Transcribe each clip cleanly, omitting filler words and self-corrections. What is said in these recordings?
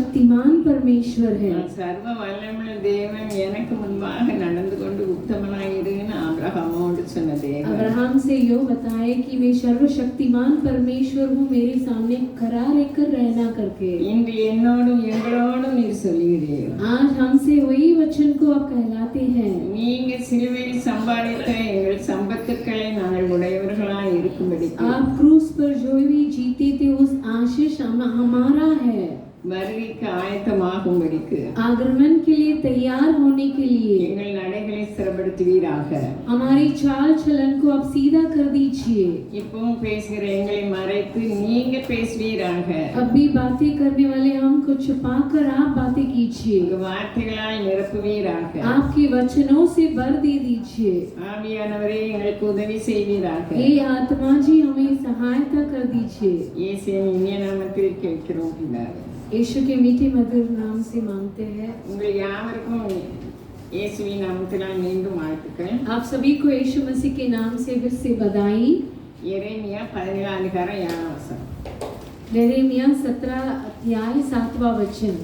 सर्वशक्तिमान परमेश्वर है। சர்வ வல்லமையுள்ள தேவன் எனக்கு முன்பாக நடந்து கொண்டு உத்தமனாய் இருன்னு ஆபிரகாமோடு சொன்ன தேவன் अब्राहम से यो बताए कि मैं सर्वशक्तिमान परमेश्वर हूँ, मेरे सामने खरा लेकर रहना करके। இன்று என்னோடும் எங்களோடும் நீர் சொல்லுகிறீர், आज हमसे वही वचन को आप कहलाते हैं, நீங்க சிலுவையில் சம்பாதித்த எங்கள் சம்பத்துக்களை நாங்கள் உடையவர்களாய் இருக்கும்படி आप क्रूस पर जो भी जीते थे उस आशीष हमारा है। வருகைக்கு ஆயத்தமாகும்படிக்கு आगमन के लिए तैयार होने के लिए எங்கள் நடைகளை ஸ்திரப்படுத்துவீராக। हमारी चाल चलन को आप सीधा कर दीजिए। இப்பவும் பேசுகிற எங்களை மறைத்து நீங்க பேசுவீராக। अब भी बातें करने वाले हमको छुपा कर आप बातें कीजिए, உங்க வார்த்தைகளால் நிரப்புவீராக। आपके वचनों से भर दे दीजिए। ஆவியானவரே எங்களுக்கு உதவி செய்வீராக। हे आत्मा जी हमें सहायता कर दीजिए। இயேசுவின் இனிய நாமத்தில் கேட்கிறோம் பிதாவே। यीशु के मीठे मधुर नाम से मांगते हैं। உங்கள் யாவருக்கும் இயேசுவின் நாமத்தினால் மீண்டும் வாழ்த்துக்கள்। आप सभी को यीशु मसीह के नाम से फिर से बधाई। எரேமியா 17 அதிகாரம் 7 வசனம்। यिर्मयाह 17 अध्याय 7वां वचन।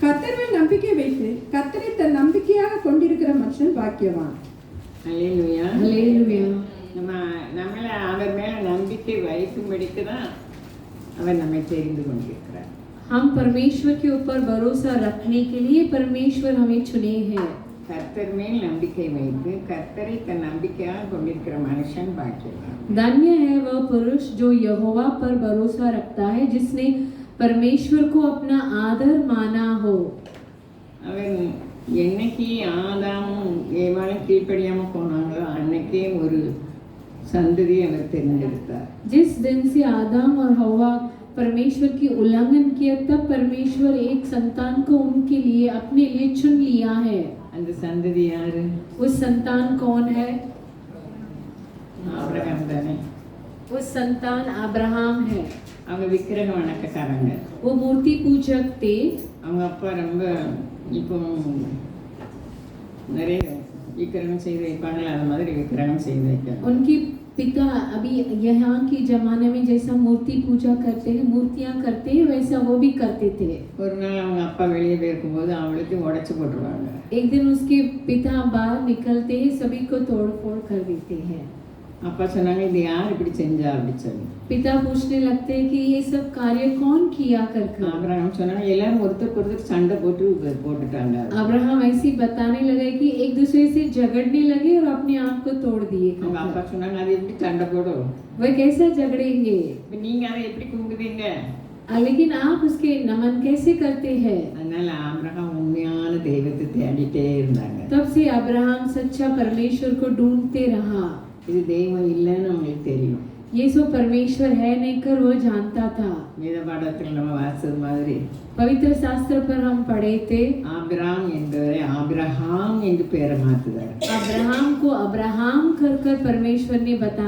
கர்த்தர் மேல் நம்பிக்கை வைத்து கர்த்தரை தன் நம்பிக்கையாக கொண்டிருக்கிற மனுஷன் பாக்கியவான்। அல்லேலூயா हालेलुया। நம்மள அவர் மேல நம்பிக்கை வைக்கும்படிக்கு தான் அவர் நம்மை தெரிந்து கொண்டிருக்கிறார்। हम परमेश्वर के ऊपर भरोसा रखने के लिए परमेश्वर हमें चुने हैं। கர்த்தர் மேல் நம்பிக்கை வைத்து கர்த்தரை தன் நம்பிக்கையாக கொண்டிருக்கிற மனுஷன் பாக்கியவான்। धन्य है वह पुरुष जो यहोवा पर भरोसा रखता है, जिसने परमेश्वर को अपना आदर माना हो। அவன் என்னைக்கு ஆதாமும் ஏவாளும் கீழ்ப்படியாம போனாங்களோ அன்னைக்கே ஒரு संतति அவர் தேர்ந்தெடுத்தார்। जिस दिन से आदम और हवा परमेश्वर की उल्लंघन किया, तब परमेश्वर एक संतान को उनके लिए अपने लिए चुन लिया है। அந்த சந்ததி யாரு? वो संतान कौन है? ஆபிரகாம் தானே। वो संतान अब्राहम है। அவங்க விக்கிரக வணக்கக்காரங்க। वो मूर्ति पूजक थे। அவங்க அப்பா ரொம்ப இப்போ நிறைய விக்கிரகம் செய்து வைப்பாங்களே அந்த மாதிரி விக்கிரகம் செய்து வைக்கிறாங்க। उनके पिता अभी यहाँ के जमाने में जैसा मूर्ति पूजा करते हैं, मूर्तियाँ करते हैं, वैसा वो भी करते थे। ஒரு நாள் அவங்க அப்பா வெளியே போயிருக்கும்போது அவளுக்கு உடைச்சு போட்டுருவாங்க। एक दिन उसके पिता बाहर निकलते ही सभी को तोड़ फोड़ कर देते हैं। அப்பா சொன்னாங்க இது யார் இப்படி செஞ்சா அப்படி சொல்லி। पिता पूछने लगते हैं कि ये सब कार्य कौन किया कर। ஆபிரகாம் சொன்னாங்க எல்லாரும் ஒருத்தருக்கு ஒருத்தர் சண்டை போட்டுட்டாங்க। अब्राहम ऐसी बताने लगे कि एक दूसरे से झगड़ने लगे और अपने आप को तोड़ दिए। அவங்க அப்பா சொன்னாங்க அது எப்படி சண்டை போடும்? वे कैसे झगड़ेंगे? நீங்க அதை எப்படி கும்பிடுவீங்க? लेकिन आप उसके नमन कैसे करते हैं? அதனால ஆபிரகாம் உண்மையான தெய்வத்தை தேடிட்டே இருந்தாங்க। तब से अब्राहम सच्चा परमेश्वर को ढूंढते रहा। இது தெய்வம் இல்லைன்னு அவங்களுக்கு தெரியும்। ये सो परमेश्वर है नहीं कर वो जानता था। வேத பாடத்தில் நம்ம வாசிச்சது மாதிரி पवित्र शास्त्र पर हम पढ़े थे, ஆபிரகாம் என்பவரை ஆபிரகாம் என்று பெயரை மாத்துதார்। अब्राहम को अब्राहम कर परमेश्वर ने बता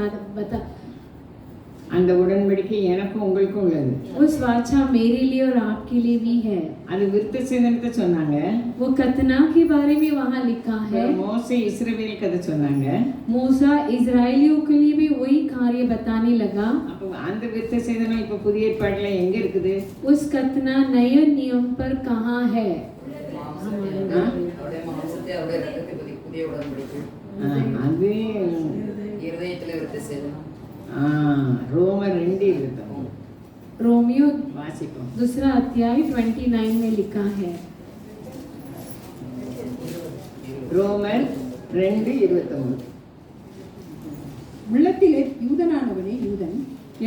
அந்த உடன்படிக்கை எனக்கும் உங்களுக்கும் உள்ளது। उस वाचा मेरे लिए और आपके लिए भी है। அது விருத்த சேதனத்தை சொன்னாங்க। वो कतना के बारे में वहाँ लिखा है। மோசே இஸ்ரவேல் கதை சொன்னாங்க। मूसा इजरायलियों के लिए भी वही कार्य बताने लगा। அப்ப அந்த விருத்த சேதனம் இப்ப புதிய ஏற்பாடுல எங்க இருக்குது? उस कतना नए नियम पर कहाँ है? அது ரோமர் 2:20 रोमियो வாசிப்போம்। दूसरा अध्याय 29 में लिखा है। ரோமர் 2:29 உள்ளத்திலே யூதனானவனே யூதன்,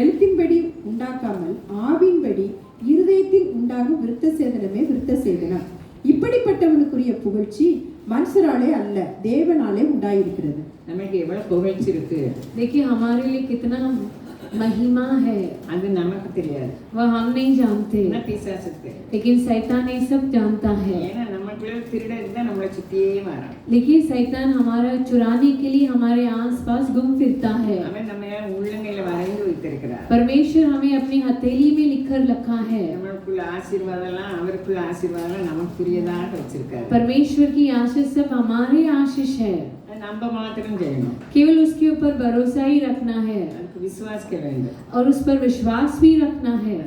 எழுத்தின்படி உண்டாக்காமல் ஆவின்படி இருதயத்தில் உண்டாகும் விருத்த சேதனமே விருத்த சேதனம்। இப்படிப்பட்டவனுக்குரிய புகழ்ச்சி மனுஷராலே அல்ல தேவனாலே உண்டாயிருக்கிறது। நமக்கு எவ்வளவு புகழ்ச்சி இருக்கு? देखिए हमारे लिए कितना महिमा है, அது நமக்கு தெரியாது। वह हम नहीं जानते, என்ன பிசாசுக்கு? लेकिन शैतान ये सब जानता है। ஏன்னா நமக்குள்ள திருட இருந்தா நம்மளை சுத்தியே வரான்। देखिए शैतान हमारा चुराने के लिए हमारे आसपास घूम फिरता है। அவன் நம்ம உள்ளங்கையில வரைந்து வைத்திருக்கிறார்। परमेश्वर हमें अपनी हथेली में लिखकर रखा है। நமக்குள்ள ஆசீர்வாதம்லாம் அவருக்குள்ள ஆசீர்வாதம் நமக்குரியதாக வச்சிருக்காரு। परमेश्वर की आशीष सब हमारे आशीष है, நம்ப மாத்திரம் செய்யணும்। केवल उसके ऊपर भरोसा ही रखना है அதுக்கு விசுவாசிக்க வேண்டும்। और उस पर विश्वास भी रखना है।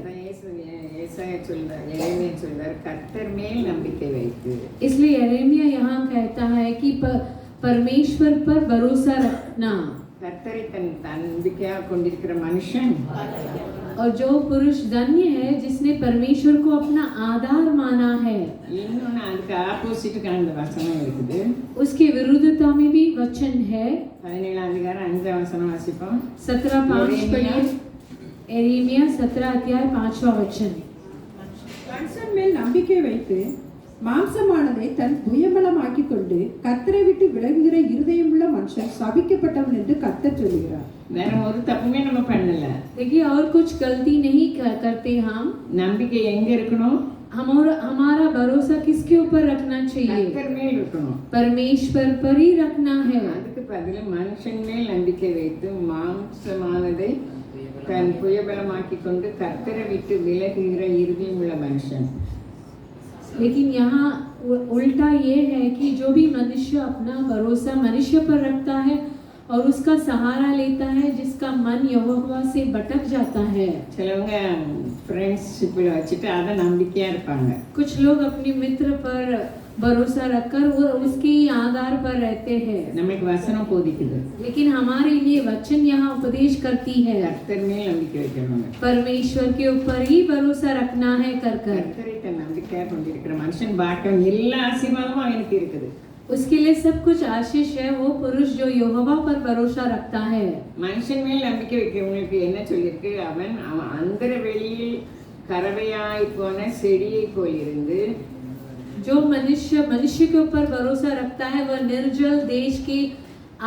சொல்றார், எரேமியா சொல்றார், கர்த்தர் மேல் நம்பிக்கை வைத்து. इसलिए यिर्मयाह यहाँ कहता है कि परमेश्वर पर भरोसा रखना। கர்த்தரை தன் நம்பிக்கையாக கொண்டிருக்கிற மனுஷன், और जो पुरुष धन्य है जिसने परमेश्वर को अपना आधार माना है। இன்னொன்னு அதுக்கு ஆப்போசிட்டுக்கான அந்த வசனம் இருக்குது. उसके विरुद्धता में भी वचन है। 17 அதிகாரம் 5 வசனம் வாசிப்போம். 17:5 पढ़िए। यिर्मयाह 17 अध्याय 5वां वचन। மனுஷன் மேல் நம்பிக்கை வைத்து மாம்சமானதை தன் புயபலமாக்கி கொண்டு கர்த்தரை விட்டு விலகுகிற இருதயமுள்ள மனுஷன் சபிக்கப்பட்டவன் என்று கர்த்தர் சொல்கிறார். வேற ஒரு தப்புமே நம்ம பண்ணல. देखिए और कुछ गलती नहीं करते हम। நம்பிக்கை எங்க இருக்கணும்? हमारा भरोसा किसके ऊपर रखना चाहिए? கர்த்தர் மேல் இருக்கணும். परमेश्वर पर ही रखना है। அதுக்கு பதிலா மனுஷன் மேல் நம்பிக்கை வைத்து மாம்சமானதை தன் புயபலமாக்கி கொண்டு கர்த்தரை விட்டு விலகுகிற இருதயமுள்ள மனுஷன். लेकिन यहाँ उल्टा ये है कि जो भी मनुष्य अपना भरोसा मनुष्य पर रखता है और उसका सहारा लेता है, जिसका मन यहोवा से भटक जाता है। சிலவங்க ஃப்ரெண்ட்ஷிப்பில் வச்சுட்டு அதை நம்பிக்கையா இருப்பாங்க. कुछ लोग अपने मित्र पर भरोसा रखकर वो उसके ही आधार पर रहते हैं। நமக்கு வசனம் போதிக்குது, लेकिन हमारे लिए वचन यहाँ उपदेश करती है கர்த்தர் மேல் நம்பிக்கை வைக்கணும். परमेश्वर के ऊपर ही भरोसा रखना है कर கர்த்தரை தன் நம்பிக்கையா கொண்டிருக்கிற மனுஷன் பாக்கம் எல்லா ஆசீர்வாதமும் அவனுக்கு இருக்குது. उसके लिए सब कुछ आशीष है वो पुरुष जो यहोवा पर भरोसा रखता है। மனுஷன் மேல் நம்பிக்கை வைக்கிறவங்களுக்கு என்ன சொல்லியிருக்கு? அவன் அந்தர வெளியில் கறவையாய் போன செடியை போல் இருந்து, जो मनुष्य के ऊपर भरोसा रखता है वह निर्जल देश के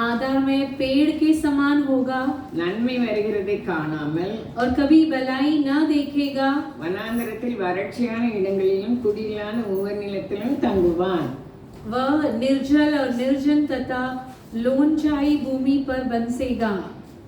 आधार में पेड़ के समान होगा, நன்மை வருகிறதை காணாமல் और कभी भलाई न देखेगा, வனாந்தரத்தில் வறட்சியான இடங்களிலும் குடிலான உவர் நிலத்திலும் தங்குவான். वह निर्जल और निर्जन तथा लोनचाई भूमि पर बसेगा।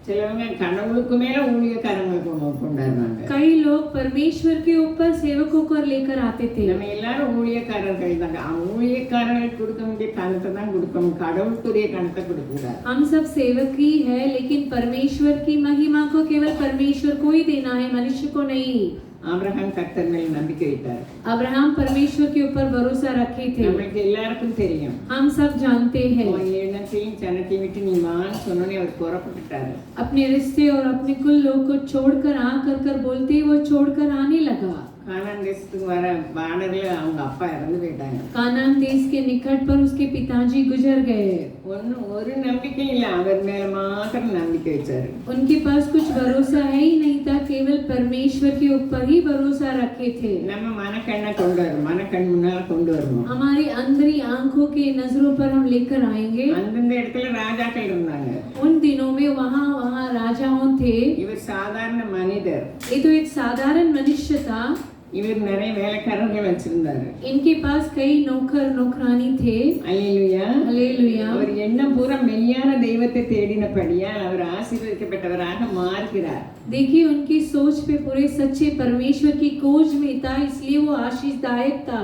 சிலவங்க கடவுளுக்கு மேல ஊழியக்காரங்களுக்கு கொண்டாடுறாங்க. कई लोग परमेश्वर के ऊपर सेवकों को लेकर आते थे। நம்ம எல்லாரும் ஊழியக்காரர்கள் தான். ஊழியக்காரர்களுக்கு கொடுக்க வேண்டிய கணத்தை தான் கொடுக்கணும், கடவுளுக்குரிய கணத்தை கொடுக்க கூடாது. हम सब सेवक ही है, लेकिन परमेश्वर की महिमा को केवल परमेश्वर को ही देना है, मनुष्य को नहीं। ஆபிரகாம் கர்த்தர் மேல் நம்பிக்கை வைத்தார். अब्राहम परमेश्वर के ऊपर भरोसा रखे थे। நமக்கு எல்லாருக்கும் தெரியும். हम सब जानते हैं। இடத்தையும் ஜனத்தையும் விட்டு நீ வான்னு சொன்னோடனே அவர் புறப்பட்டுட்டாரு. अपने रिश्ते और अपने कुल लोग को छोड़कर कर बोलते ही वो छोड़कर आने लगा। கானான் தேசத்துக்கு வர பார்டர்ல அவங்க அப்பா இறந்து போயிட்டாங்க. कानान देश के निकट पर उसके पिताजी गुजर गए। ஒரு நம்பிக்கை இல்ல, அவர் மேல மாத்திரம் நம்பிக்கை வச்சாரு. उनके पास कुछ भरोसा है ही नहीं था, केवल परमेश्वर के ऊपर ही भरोसा रखे थे। நம்ம மனக்கண்ணை கொண்டு வரணும், மனக்கண் முன்னால கொண்டு வரணும். हमारी अंदरी आंखों के नजरों पर हम लेकर आएंगे। அந்தந்த இடத்துல ராஜாக்கள் இருந்தாங்க. उन दिनों में वहाँ राजाओं थे। இவர் சாதாரண மனிதர். ये तो एक साधारण मनुष्य था। இவர் நிறைய வேலைக்காரர்கள் வச்சிருந்தாரு. इनके पास कई नौकर नौकरानी थे। அல்லேலூயா, हालेलुया। அவர் எண்ணம் பூரா மெய்யான தெய்வத்தை தேடினபடியா அவர் ஆசீர்வதிக்கப்பட்டவராக மாறுகிறார். देखिए उनकी सोच पे पूरे सच्चे परमेश्वर की खोज में था, इसलिए वो आशीषदायक था।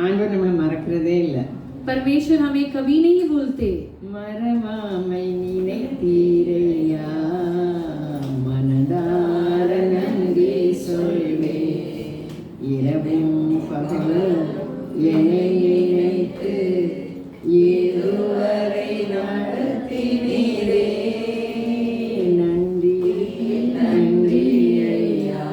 ஆண்டவர் நம்மளை மறக்கிறதே இல்லை. परमेश्वर हमें कभी नहीं भूलते। மறவாமை நினைத்தீரையா, மனதார நன்றி சொல்வே, இரவும் பகலும் என்னை நினைத்து இதுவரை நடத்தினீரே, நன்றி நன்றி ஐயா,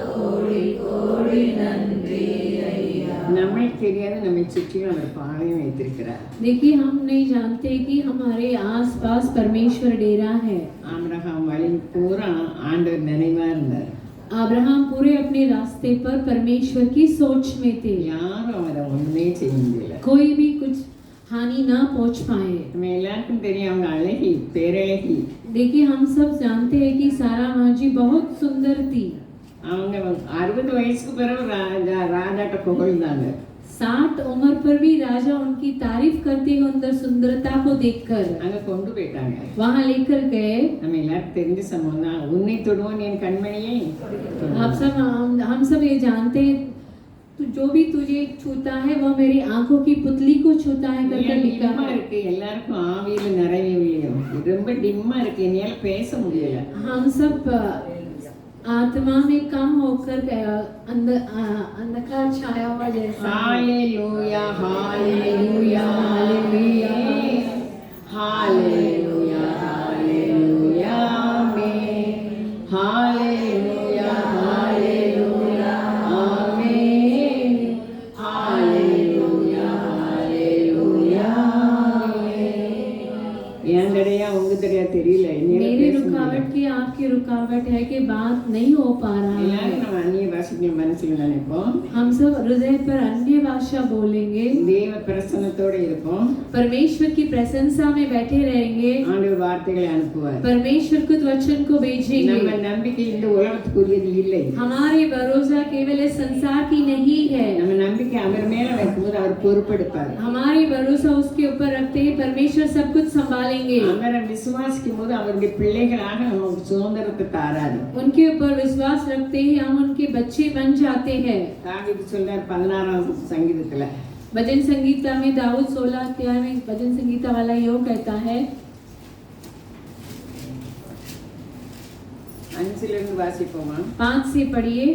கோடி கோடி நன்றி ஐயா. நம்மை தெரியாது நம்மை சுற்றிலும் அவர் பாளையம் வைத்திருக்கிறார். देखिए हम नहीं जानते कि हमारे आसपास परमेश्वर डेरा है। ஆபிரகாம் வழி பூரா ஆண்டவர் நினைவா இருந்தார். अब्राहम पूरे अपने रास्ते पर परमेश्वर की सोच में थे। யாரும் அவரை ஒண்ணுமே செய்ய முடியல. कोई भी कुछ हानि ना पहुंच पाए। நம்ம எல்லாருக்கும் தெரியும் அவங்க அழகி, பேரழகி. देखिए हम सब जानते हैं कि सारा माँ जी बहुत सुंदर थी। அவங்க 60 வயசுக்கு பிறகு ராஜாட்ட புகழ்ந்தாங்க. 60 उम्र पर भी राजा उनकी तारीफ करते हैं उनकी सुंदरता को देखकर। அங்க கொண்டு போயிட்டாங்க. वहाँ लेकर गए। நம்ம எல்லாரும் தெரிஞ்ச சம்பவம் தான். உன்னை தொடுவோன் என் கண்மணியை. हम सब ये जानते हैं तो जो भी तुझे छूता है वो मेरी आंखों की पुतली को छूता है करके लिखा है। இருக்கு எல்லாருக்கும் ஆவியில நிறைய இல்லையோ, ரொம்ப டிம்மா இருக்கு, என்னால பேச முடியல. हम सब आत्मा में कम होकर अंधकार छाया हुआ जैसा है। Hallelujah hallelujah hallelujah hallelujah hallelujah आमीन हालेलुया हालेलुया आमीन हालेलुया हालेलुया ஏண்டடையா உங்க தெரியா தெரியல मेरी रुकावट की आपकी रुकावट है कि बात नहीं हो पा रहा है। எல்லாரும் நம்ம அந்நிய பாஷைகள் மனசுல நினைப்போம், हम सब हृदय पर अन्य भाषा बोलेंगे, தேவ பிரசன்னத்தோட இருப்போம், परमेश्वर की प्रशंसा में बैठे रहेंगे, ஆண்டவர் வார்த்தைகளை அனுப்புவார். परमेश्वर कुछ वचन को भेजेंगे। நம்ம நம்பிக்கை இந்த உலகத்துக்குரியது இல்லை. हमारे भरोसा केवल इस संसार की नहीं है। நம்ம நம்பிக்கை அவர் மேல வைக்கும்போது அவர் பொறுப்பெடுப்பார். हमारी भरोसा उसके ऊपर रखते ही परमेश्वर सब कुछ संभालेंगे। அவரை விசுவாசிக்கும் போது அவருடைய பிள்ளைகளாக நமக்கு சுதந்திரத்தை தாராரு. उनके ऊपर विश्वास रखते ही हम उनके बच्चे बन जाते हैं। தாவீது சொல்றார் 16ஆம் சங்கீதத்துல, भजन संगीता में दाऊद 16 अध्याय में भजन संगीता वाला यो कहता है, 5 இருந்து வாசிப்போமா? 5 से पढ़िए।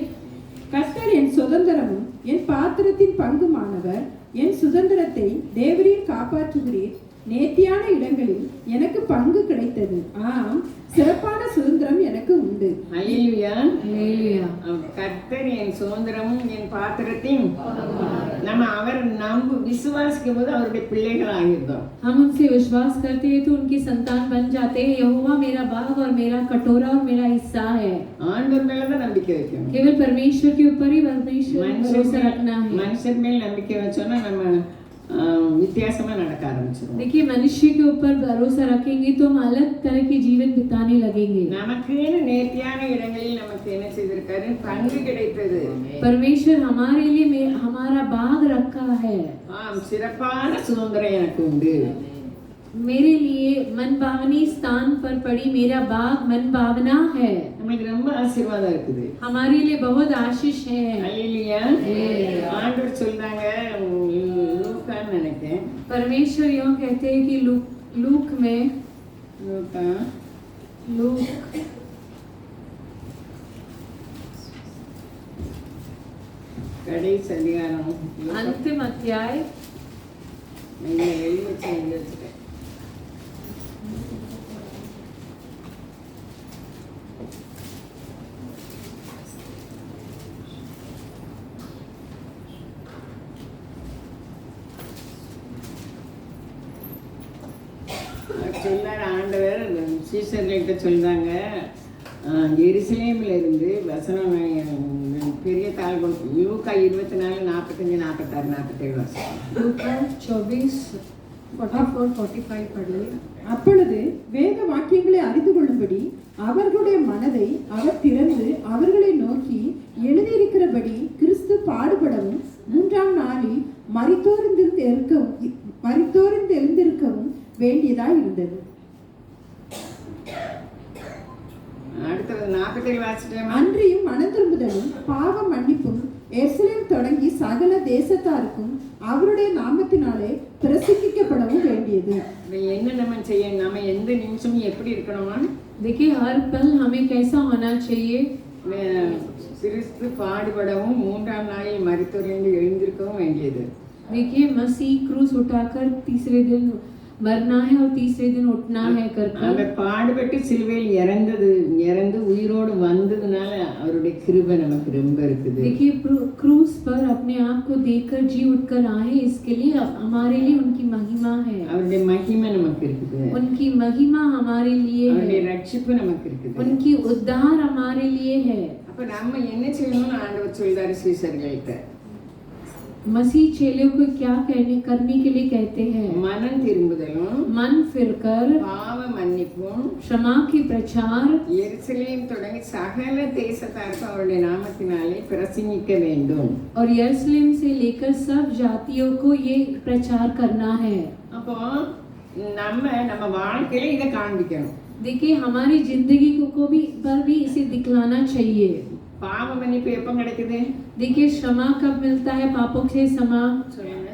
கர்த்தர் என் சுதந்திரமும் என் பாத்திரத்தின் பங்குமானவர். என் சுதந்திரத்தை தேவரீர் காப்பாற்றுகிறீர். நேர்த்தியான இடங்களில் எனக்கு பங்கு கிடைத்தது. ஆம், சிறப்பான சுதந்திரம் எனக்கு உண்டு. ஹல்லேலூயா हालेलुया। கர்த்தர் என் சுதந்திரமும் என் பாத்திரத்தையும் நம்ம அவர் விசுவாசிக்கும் போது அவருடைய பிள்ளைகள் ஆகியிருந்தோம். हम उनसे विश्वास करते हैं तो उनकी संतान बन जाते हैं। यहोवा मेरा बाग और मेरा कटोरा और मेरा हिस्सा है। ஆண்டவர் மேல தான் நம்பிக்கை வைக்கணும். केवल परमेश्वर के ऊपर ही परमेश्वर भरोसा रखना है। மனுஷன் மேல் நம்பிக்கை வச்சோம்னா நம்ம வித்தியாசமா நடக்க ஆரம்பிச்சிடும். देखिए, मनुष्य के ऊपर भरोसा रखेंगे तो हम अलग तरह के जीवन बिताने लगेंगे। நமக்குன்னு நேர்த்தியான இடங்களில் நமக்கு என்ன செய்திருக்காரு? பங்கு கிடைத்தது. परमेश्वर हमारे लिए हमारा बाग रखा है। ஆம், சிறப்பான சுதந்திரம் எனக்கு உண்டு. मेरे लिए मन भावनी स्थान पर पड़ी मेरा बाग मन भावना है। நமக்கு ரொம்ப ஆசீர்வாதம் இருக்குது. हमारे लिए बहुत आशीष है। ஹல்லேலூயா. ஆண்டவர் சொல்றாங்க, லூக்கான்னு நினைக்கிறேன், परमेश्वर यूं कहते हैं कि लूक में லூக்கா लूक கடைசி அதிகாரம் अंतिम अध्याय எழுதி வச்சுட்டேன். சொன்னார் ஆண்டவர் சீசர்கள்கிட்ட சொல்றாங்க, எருசலேமில் இருந்து வசனம் பெரிய தாள் லூக்கா 24, 45, 46, 47 வருஷம். लूका 24, 44, 45 पढ़ ले। அப்பொழுது வேத வாக்கியங்களை அறிந்து கொள்ளும்படி அவர்களுடைய மனதை அவர் திறந்து அவர்களை நோக்கி, எழுதியிருக்கிறபடி கிறிஸ்து பாடுபடவும் 3ஆம் நாளில் மரித்தோரிந்து எழுந்திருக்கவும் வேண்டியதாய் இருந்தது. அடுத்தது 47 வாசிட்டேன். அன்றியும் மனம் திரும்புதலும் பாவ மன்னிப்பும் எருசலேம் தொடங்கி சகல தேசத்தாருக்கும் அவருடைய நாமத்தினாலே பிரசிக்கப்படவும் வேண்டியது. என்ன நம்ம செய்யணும்? நம்ம எந்த நிமிஷமும் எப்படி இருக்கணுமா? देखिए, हर पल हमें कैसा होना चाहिए? கிறிஸ்து பாடுபடவும் 3ஆம் நாளில் மரித்தோரிலிருந்து எழுந்திருக்கவும் வேண்டியது. देखिए, मसीह क्रूस उठाकर तीसरे दिन मरना है और तीसरे दिन उठना है करके। அவர் பாடுபட்டு சிலுவையில் இறந்து உயிரோடு வந்ததுனால அவருடைய கிருபை நமக்கு ரொம்ப இருக்குது. देखिए, क्रूस पर अपने आप को देकर जी उठकर आए, इसके लिए हमारे लिए उनकी महिमा है। அவருடைய மகிமை நமக்கு இருக்குது. उनकी महिमा हमारे लिए அவருடைய है। ரட்சிப்பு நமக்கு இருக்குது. उनकी उद्धार हमारे लिए है। அப்ப நம்ம என்ன செய்யணும்னு ஆண்டவர் சொல்றாரு சீசர்கள்ட்ட. मसीह चेलों को क्या करने के लिए कहते हैं? மனம் திரும்புதலும் मन फिरकर பாவ மன்னிப்பும் क्षमा की प्रचार எருசலேம் தொடங்கி சகல தேசத்தாருக்கு அவருடைய நாமத்தினாலே பிரசங்கிக்க வேண்டும். और यरूशलेम से लेकर सब जातियों को ये प्रचार करना है। அப்போ நம்ம வாழ்க்கையில இதை காண்பிக்கணும். देखिए, हमारी जिंदगी को पर भी इसे दिखलाना चाहिए। பாவ மன்னிப்பு எப்ப கிடைக்குது? देखिए, क्षमा कब मिलता है? पापों से क्षमा சொல்லுங்க.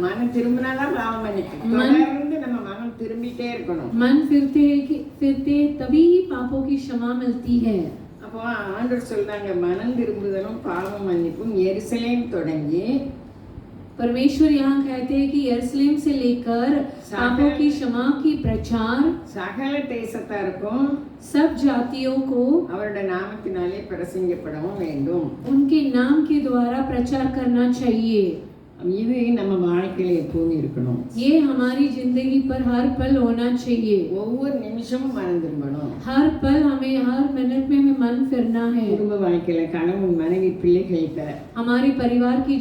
மனம் திரும்பினாதான் பாவ மன்னிப்பு. தொடர்ந்து நம்ம மனம் திரும்பிட்டே இருக்கணும். मन फिरते तभी पापों की क्षमा मिलती है। அப்போ ஆண்டவர் சொல்றாங்க, மனம் திரும்புதலும் பாவ மன்னிப்பும் எருசலேம் தொடங்கி परमेश्वर यहाँ कहते हैं कि यरूशलेम से लेकर पापों की क्षमा की प्रचार சகல தேசத்தாருக்கும் सब जातियों को அவருடைய நாமத்தினாலே பிரசங்கிக்கப்படவும் வேண்டும். उनके नाम के द्वारा प्रचार करना चाहिए। இது நம்ம வாழ்க்கையில எப்பவும் இருக்கணும். ये हमारी जिंदगी पर हर पल होना चाहिए। ஒவ்வொரு நிமிஷமும் மனம் திரும்பணும். हर पल हमें, हर मिनट में हमें मन फिरना है। குடும்ப வாழ்க்கையில கணவன் மனைவி பிள்ளைகள்கிட்ட, हमारे परिवार के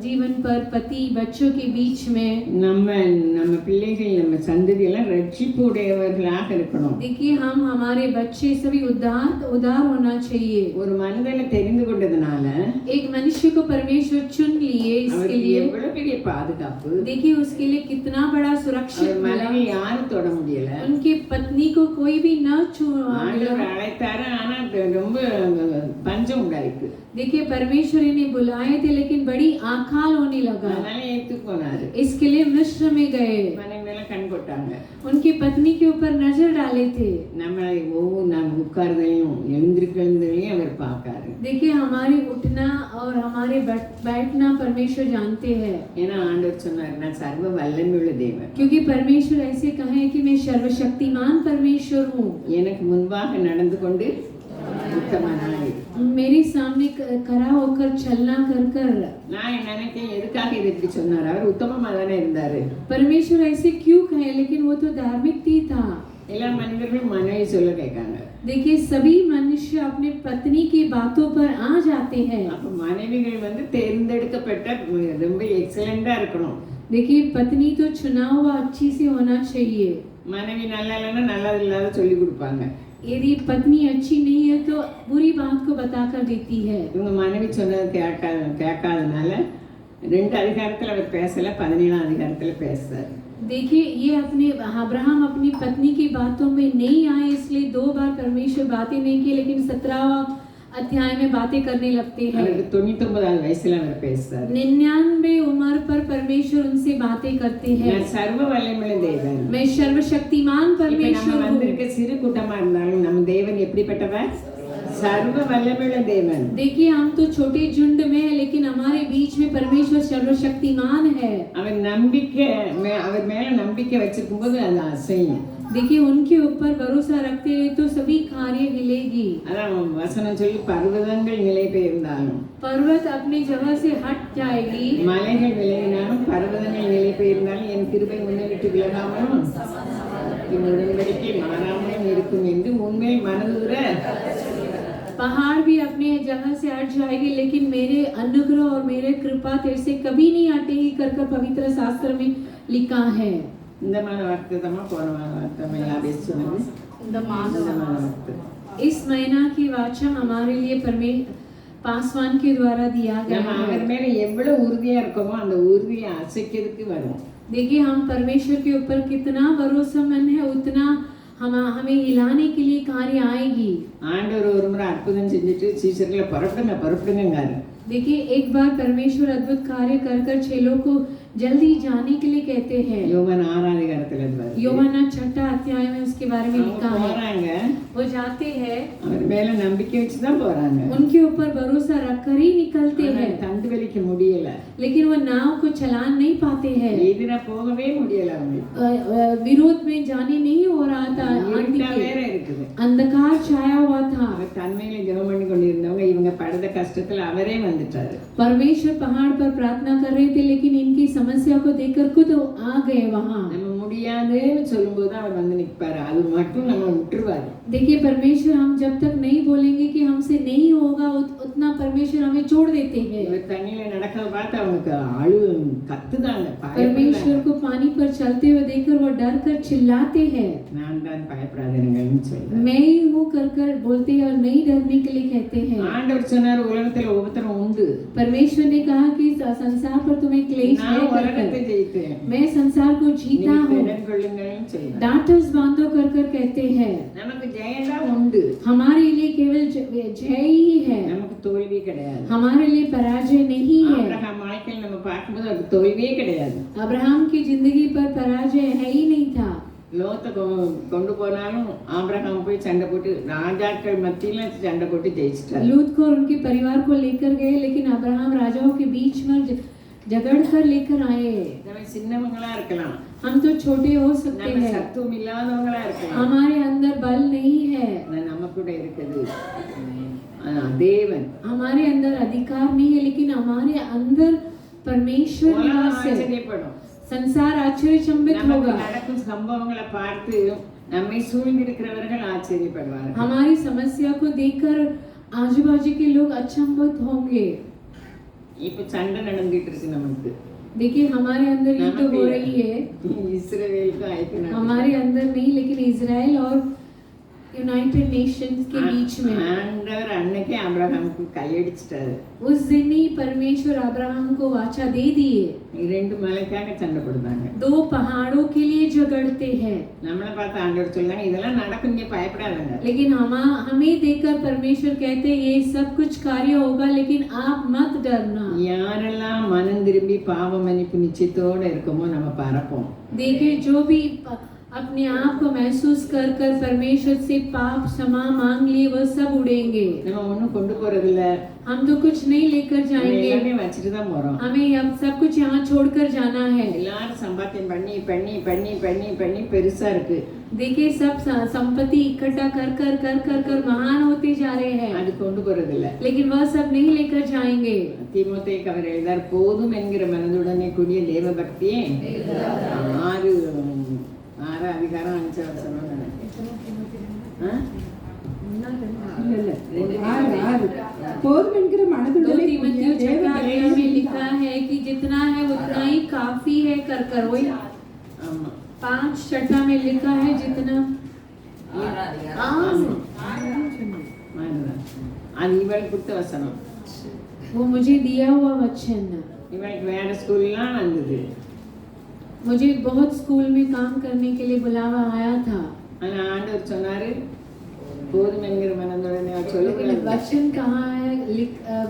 जीवन पर पति बच्चों के बीच में நம்ம பிள்ளைகள் நம்ம சந்ததி எல்லாம் ரட்சிப்பு உடையவர்களாக இருக்கணும். देखिए हम हमारे बच्चे सभी उदार होना चाहिए। ஒரு மனிதனை தெரிந்து கொண்டதுனால एक मनुष्य को परमेश्वर चुन लिए, इसके लिए எவ்வளவு பெரிய பாதுகாப்பு. देखिए उसके लिए कितना बड़ा सुरक्षित मिला। மனைவி யாரும் தொட முடியல. उनकी पत्नी को कोई भी न छुआ। ஆண்டவர் அழைத்தாரு, ஆனா ரொம்ப பஞ்சம் உண்டாயிருக்கு. देखिए परमेश्वर इन्हें बुलाए थे लेकिन बड़ी आकाल होने लगा, அதனால ஏத்து போனாரு. इसके लिए मिस्र में गए। மனைவி மேல கண் போட்டாங்க. उनकी पत्नी के ऊपर नजर डाले थे। நம்மளை ஒவ்வொரு நாம் உட்கார்றதையும் எழுந்திருக்கிறதையும் அவர் பார்க்காரு. देखिए हमारे उठना और हमारे बैठना परमेश्वर जानते हैं। ஏன்னா ஆண்டவர் சொன்னார், நான் சர்வ வல்லமையுள்ள தேவன். क्योंकि परमेश्वर ऐसे कहे कि मैं सर्वशक्तिमान परमेश्वर हूँ। எனக்கு முன்பாக நடந்து கொண்டு உத்தமனாய், मेरे सामने खड़ा होकर चलना कर நான் நினைக்கிறேன் எதுக்காக இது இப்படி சொன்னார். அவர் உத்தமமா தானே இருந்தாரு. परमेश्वर ऐसे क्यों कहे, लेकिन वो तो धार्मिक ही था। எல்லா மனிதர்களும் மனைவி சொல்ல கேட்காங்க. देखिए सभी मनुष्य अपने पत्नी की बातों पर आ जाते हैं। அப்ப மனைவிகள் தேர்ந்தெடுக்கப்பட்ட ரொம்ப எக்ஸலண்டா இருக்கணும். देखिए पत्नी तो चुना हुआ अच्छी से होना चाहिए। மனைவி நல்லா இல்லைன்னா நல்லது இல்லாத சொல்லி கொடுப்பாங்க. यदि पत्नी अच्छी नहीं है तो बुरी बात को बताकर देती है। இவங்க மனைவி சொன்னது கேட்காதனால 2 அதிகாரத்துல அவர் பேசல, 17ஆம் அதிகாரத்துல பேசுறாரு. देखिए ये अपने अब्राहम अपनी पत्नी की बातों में नहीं आए, इसलिए 2 बार परमेश्वर बातें नहीं की, लेकिन 17वां अध्याय में बातें करने लगते हैं। அவருக்கு 99 வயசுல அவர் பேசுறாரு. 99 उम्र पर परमेश्वर उनसे बातें करते हैं। நான் சர்வ வல்லமையுள்ள தேவன். मैं सर्वशक्तिमान परमेश्वर हूँ। வந்திருக்க சிறு கூட்டமா இருந்தாலும் நம்ம தேவன் எப்படிப்பட்டவர்? सर्व वल्लभुள்ள தேவன். देखिए हम तो छोटे झुंड में है, लेकिन हमारे बीच में परमेश्वर सर्वशक्तिमान है। அவர் நம்பிக்கை அவர் மேல நம்பிக்கை வச்சிருக்கும்போது அது அசையும். देखिए उनके ऊपर भरोसा रखते हैं तो सभी कार्य हिलेगी। அதான் வசனம் சொல்லி பர்வதங்கள் நிலை பெயர்ந்தாலும், पर्वत अपनी जगह से हट जाएगी, மலைகள் விலகினாலும் பர்வதங்கள் நிலை பெயர்ந்தாலும் என் கிருபை உன்னை விட்டு விலகாமலும் என் உடன்படிக்கை மாறாமலும் இருக்கும் என்று உண்மையில் மனதுற पहाड़ भी अपने जगह से हट जाएगी, लेकिन मेरे अनुग्रह और मेरे कृपा तेरे से कभी नहीं हटेगी कर पवित्र शास्त्र में लिखा है। இந்த மாதிரி வார்த்தை தான் போன வார்த்தை யாபேஸ் சொன்னது. இந்த மாதிரி வார்த்தை इस महीना की वाचा हमारे लिए पासवान के द्वारा दिया गया நம்ம है। அவர் மேல எவ்வளவு உறுதியா இருக்கோமோ அந்த உறுதியை அசைக்கிறதுக்கு வரும். देखिए हम परमेश्वर के ऊपर कितना भरोसेमंद है, उतना हमें हिलाने के लिए कार्य आएगी। ஆண்டவர் ஒரு முறை அற்புதம் செஞ்சுட்டு சீசர்களை புறப்படுங்காரு. देखिए एक बार परमेश्वर अद्भुत कार्य कर चेलों को जल्दी जाने के लिए कहते हैं। யோவான் 6ஆம் அதிகாரத்துல இருந்து யோவானா 6 अध्याय में उसके बारे में लिखा है। போறாங்க, वो जाते हैं, அவர் மேல நம்பிக்கை வச்சு தான் போறாங்க. उनके ऊपर भरोसा रखकर ही निकलते हैं, தண்டு வலிக்க முடியல, लेकिन वो नाव को चला नहीं पाते हैं। எதிரா போகவே முடியல. அவங்களுக்கு विरोध में जाने नहीं हो रहा था, இருட்டா வேற இருக்குது. अंधकार छाया हुआ था। அவர் தன்மையில ஜெபம் பண்ணி கொண்டிருந்தவங்க இவங்க படுத கஷ்டத்துல அவரே வந்துட்டாரு. परमेश्वर पहाड़ पर प्रार्थना कर रहे थे, लेकिन इनकी समस्या को देखकर खुद आ गए वहां। நம்ம முடியாதுன்னு சொல்லும்போது அவர் வந்து நிற்பாரு. அது மட்டும் நம்ம விட்டுருவாரு. देखिए परमेश्वर हम जब तक नहीं बोलेंगे कि हमसे नहीं होगा, उतना परमेश्वर हमें छोड़ देते हैं। இவர் தண்ணியில நடக்கிறத பார்த்து அவனுக்கு அழு கத்துதாங்க. परमेश्वर को पानी पर चलते हुए देखकर वो डर कर चिल्लाते हैं, நான் தான் பயப்படாதீங்கன்னு சொல்றேன். मैं ही हूँ कर बोलते हैं और नहीं डरने के लिए कहते हैं। ஆண்டவர் சொன்னார் உலகத்துல உபத்திரம் உண்டு. परमेश्वर ने कहा कि संसार पर तुम्हें क्लेश நான் है, உலகத்தை ஜெயித்தேன். मैं संसार को जीता हूँ। கொள்ளுங்கள்னு சொல்றேன். डांटस बांधो कर कहते हैं। நமக்கு ஜெயம்தான் உண்டு. हमारे लिए केवल जय ही है, நமக்கு தோல்வி கிடையாது. हमारे लिए पराजय नहीं है। ஆபிரகாம் வாழ்க்கையில் நம்ம பார்க்கும்போது அது தோல்வியே கிடையாது. अब्राहम की जिंदगी पर पराजय है ही नहीं था। லோத்தை கொண்டு போனாலும் ஆபிரகாம் போய் சண்டை போட்டு ராஜாக்கள் மத்தியில சண்டை போட்டு ஜெயிச்சிட்டாரு. लूत को और उनके परिवार को लेकर गए, लेकिन अब्राहम राजाओं के बीच में झगड़ कर लेकर आए। நம்ம சின்னவங்களா இருக்கலாம், हम तो छोटे हो सकते நம்ம हैं, சத்துவம் இல்லாதவங்களா இருக்கலாம், हमारे अंदर बल नहीं है, ஆனா நம்ம கூட இருக்குது தேவன். हमारे अंदर अधिकार नहीं है, लेकिन हमारे अंदर परमेश्वर निवास है। ஆச்சரியப்படும். संसार आश्चर्यचंबित நமக்கு होगा। நடக்கும் சம்பவங்களை பார்த்து நம்மை சூழ்ந்திருக்கிறவர்கள் ஆச்சரியப்படுவார்கள். हमारी समस्या को देखकर आजू बाजू के लोग अचंभित होंगे। இப்ப சண்டை நடந்துட்டு இருக்கு நமக்கு. देखिए हमारे अंदर युद्ध हो रही है, இஸ்ரவேலுக்கு ஐக்கிய हमारे अंदर नहीं, लेकिन इजराइल और यूनाइटेड नेशंस के बीच में। ஆண்டவர் அன்னைக்கே ஆபிரகாமுக்கு கையடிச்சிட்டாரு. उस दिन ही परमेश्वर अब्राहम को वाचा दे दिए। ரெண்டு மலைக்காக சண்டை போடுறாங்க. दो पहाड़ों के लिए झगड़ते हैं, நம்மளை பார்த்து ஆண்டவர் சொல்றாங்க இதெல்லாம் நடக்கும், நீங்க பயப்படாதீங்க. लेकिन हमें देखकर परमेश्वर कहते हैं ये सब कुछ कार्य होगा, लेकिन आप मत डरना। யாரெல்லாம் மனம் திரும்பி பாவ மன்னிப்பு நிச்சயத்தோட இருக்கமோ நம்ம பறப்போம். देखिए जो भी अपने आप को महसूस कर कर परमेश्वर से पाप क्षमा मांग लिए, वह सब उड़ेंगे। நம்ம ஒண்ணும் கொண்டு போறது இல்ல, हम तो कुछ नहीं लेकर जाएंगे, எல்லாமே வச்சிட்டு தான் போறோம். हमें अब सब कुछ यहाँ छोड़कर जाना है। எல்லாரும் சம்பாத்தியம் பண்ணி பண்ணி பண்ணி பண்ணி பண்ணி பெருசா இருக்கு. देखिए सब संपत्ति इकट्ठा कर कर कर कर कर महान होते जा रहे हैं, அது கொண்டு போறது இல்ல. लेकिन वह सब नहीं लेकर जाएंगे। தீமோத்தேயுக்கு அவர் எழுதார், போதும் என்கிற மனதுடனே கூடிய தேவ பக்தியே 6 அதிகாரம் 5 வசனம் நினைக்கிறேன். போதும் என்கிற दो மனதுடனே तीमुथियुस கூடிய தேவ 4 अध्याय में लिखा है कि जितना है उतना ही काफी है कर कर। वही ஆமா 5:6 में लिखा है जितना அது இவளுக்கு கொடுத்த வசனம். वो मुझे दिया हुआ वचन। இவளுக்கு வேற ஸ்கூல்லாம் வந்தது. मुझे बहुत स्कूल में काम करने के लिए बुलावा आया था, ஆனா ஆண்டவர் சொன்னாரு போதும் என்கிற மனதுடனே लेकिन சொல்லுங்க. वचन कहाँ है?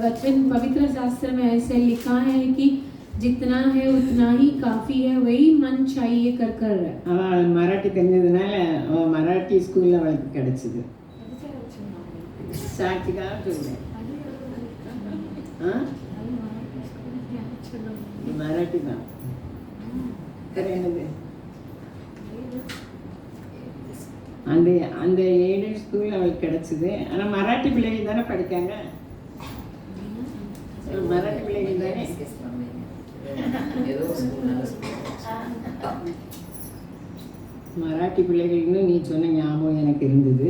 वचन पवित्र शास्त्र में ऐसे लिखा है कि जितना है उतना ही काफी है, वही मन चाहिए कर कर। அவள் மராட்டி தெரிஞ்சதுனால அவள் மராட்டி ஸ்கூல்ல அவளுக்கு கிடைச்சது. சாட்சிக்காக சொல்லுவேன். மராட்டி தான் என்னது அந்த அந்த எய்டட் ஸ்கூல் அவளுக்கு கிடைச்சது. ஆனா மராட்டி பிள்ளைகள் தானே படிக்காங்க, மராட்டி பிள்ளைகள் தானே. மராட்டி பிள்ளைகள்னு நீ சொன்ன ஞாபகம் எனக்கு இருந்தது.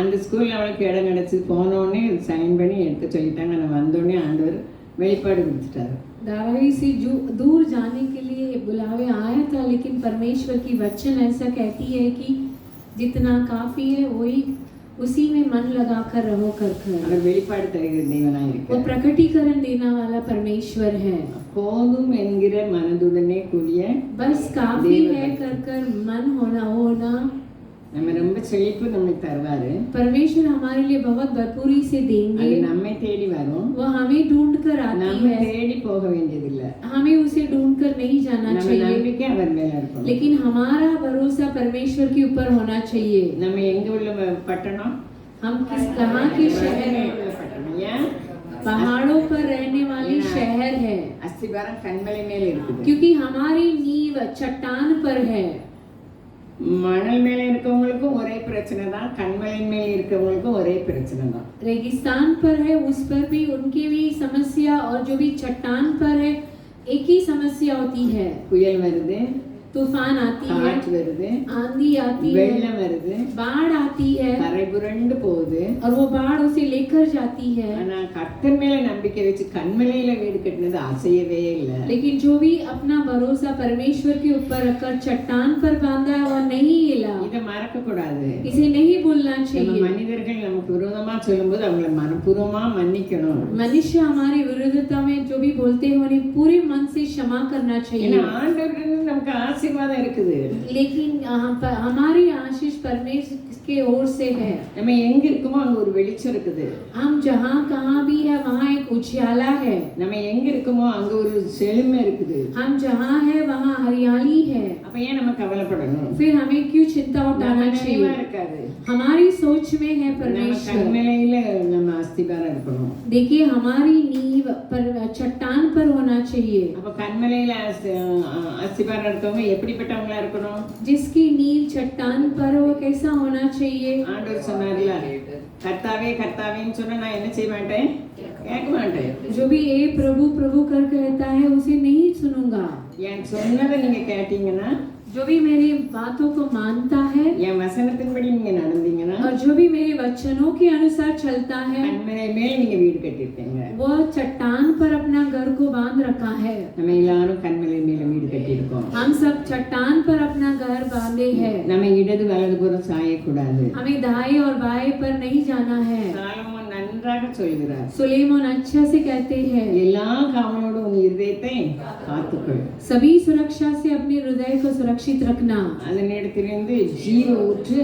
அந்த ஸ்கூலில் அவளுக்கு இடம் கிடச்சிது. போனோடனே சைன் பண்ணி எடுக்க சொல்லிட்டாங்க. நான் வந்தோடனே ஆண்டவர் வெளிப்பாடு கொடுத்துட்டாரு. दावाई से जो दूर जाने के लिए बुलावे आया था, लेकिन परमेश्वर की वचन ऐसा कहती है कि जितना काफी है वही उसी में मन लगाकर रहो कर कर। அவர் வெளிப்பாடு தருகிற தேவனாக वो இருக்கிறார். प्रकटीकरण देने वाला परमेश्वर है। போதும் என்கிற மனதுடனே கூடிய बस काफी है कर कर मन होना। நம்ம ரொம்ப செழிப்பு நம்மளுக்கு தருவாரு. परमेश्वर हमारे लिए बहुत भरपूरी से அது देंगे, நம்மை தேடி வரும். वो हमें ढूंढ कर आती நம்ம है, தேடி போக வேண்டியதில்லை. हमें उसे ढूंढ कर नहीं जाना நம்ம चाहिए, நம்பிக்கை அவர் மேல இருக்கும். लेकिन हमारा भरोसा परमेश्वर के ऊपर होना चाहिए। நம்ம எங்க உள்ள பட்டணம்? हम किस कहाँ के शहर हैं? பட்டணம். ஏன்? पहाड़ों पर रहने वाली शहर है, அஸ்திபாரம் கண்மலை மேல இருக்குது. क्योंकि हमारी नींव चट्टान पर है। மணல் மேல இருக்கவங்களுக்கும் ஒரே பிரச்சனை தான், கண்மலை மேல இருக்கவங்களுக்கும் ஒரே பிரச்சனை தான். रेगिस्तान पर है उस पर भी उनकी भी समस्या, और जो भी चट्टान पर है एक ही समस्या होती है। புயல் வருது, तूफान आती है, காற்று வருது, आंधी आती है, வெள்ளம் வருது, बाढ़ आती है, கரை புரண்டு போகுது. और वो बाढ़ उसे लेकर जाती है। ஆனா கர்த்தர் மேல நம்பிக்கை வச்சு கண்மலையில வீடு கட்டினது அசையவே இல்லை. लेकिन जो भी अपना भरोसा परमेश्वर के ऊपर रखकर चट्टान पर बांधा है वो नहीं हिला। இதை மறக்க கூடாது. इसे नहीं भूलना நம்ம चाहिए। மனிதர்கள் நமக்கு விரோதமா சொல்லும்போது அவங்களை மனப்பூர்வமா மன்னிக்கணும். मनुष्य हमारी विरोधता में जो भी बोलते हैं उन्हें पूरे मन से क्षमा करना ஏன்னா चाहिए, ஆண்டவரிடம் நமக்கு ஆசீர்வாதம் இருக்குது. लेकिन हमारी आशीष परमेश्वर के ओर से है। நம்ம எங்க இருக்கோமோ அங்க ஒரு வெளிச்சம் இருக்குது. हम जहाँ कहाँ भी है वहाँ एक उजियाला है। நம்ம எங்க இருக்கோமோ அங்க ஒரு செழுமை இருக்குது. हम जहाँ है वहाँ हरियाली है। அப்ப ஏன் நம்ம கவலைப்படணும்? फिर हमें क्यों चिंता நம்ம उठाना நினைவா चाहिए? இருக்காது. हमारी सोच में है நம்ம परमेश्वर। கண்மலையில நம்ம அஸ்திபாரம் இருக்கணும். देखिए हमारी नींव पर चट्टान पर होना चाहिए। அப்ப கண்மலையில அஸ்திபாரம் இருக்கவங்க எப்படிப்பட்டவங்களா இருக்கணும்? जिसकी नींव चट्टान पर वो कैसा होना चाहिए? ஆண்டவர் சொன்னார்ல, கர்த்தாவே கர்த்தாவேன்னு சொன்னா நான் என்ன செய்ய மாட்டேன்? கேட்க மாட்டேன். जो भी ए प्रभु प्रभु कर कहता है उसे नहीं सुनूंगा। என் சொன்னதை நீங்க கேட்டீங்கன்னா, जो भी मेरी बातों को मानता है என் வசனத்தின்படி நீங்க நடந்தீங்கன்னா, और जो भी मेरे वचनों के अनुसार चलता है கண்மலை மேல் நீங்க வீடு கட்டியிருப்பீங்க. वो चट्टान पर अपना घर को बांध रखा है। நம்ம எல்லாரும் கண்மலை மேல வீடு கட்டியிருக்கோம். हम सब चट्टान पर अपना घर बांधे हैं। நம்ம இடது வலதுபுறம் சாயக்கூடாது. हमें दाएं और बाएं पर नहीं जाना है। சாலமோன் நன்றாக சொல்கிறார், सुलेमान अच्छा से कहते हैं, எல்லா காவலோடு உன் இருதயத்தை காத்துக்கொள். सभी सुरक्षा से अपने हृदय को सुरक्षित रखना, அதனிடத்திலிருந்து ஜீவ ஊற்று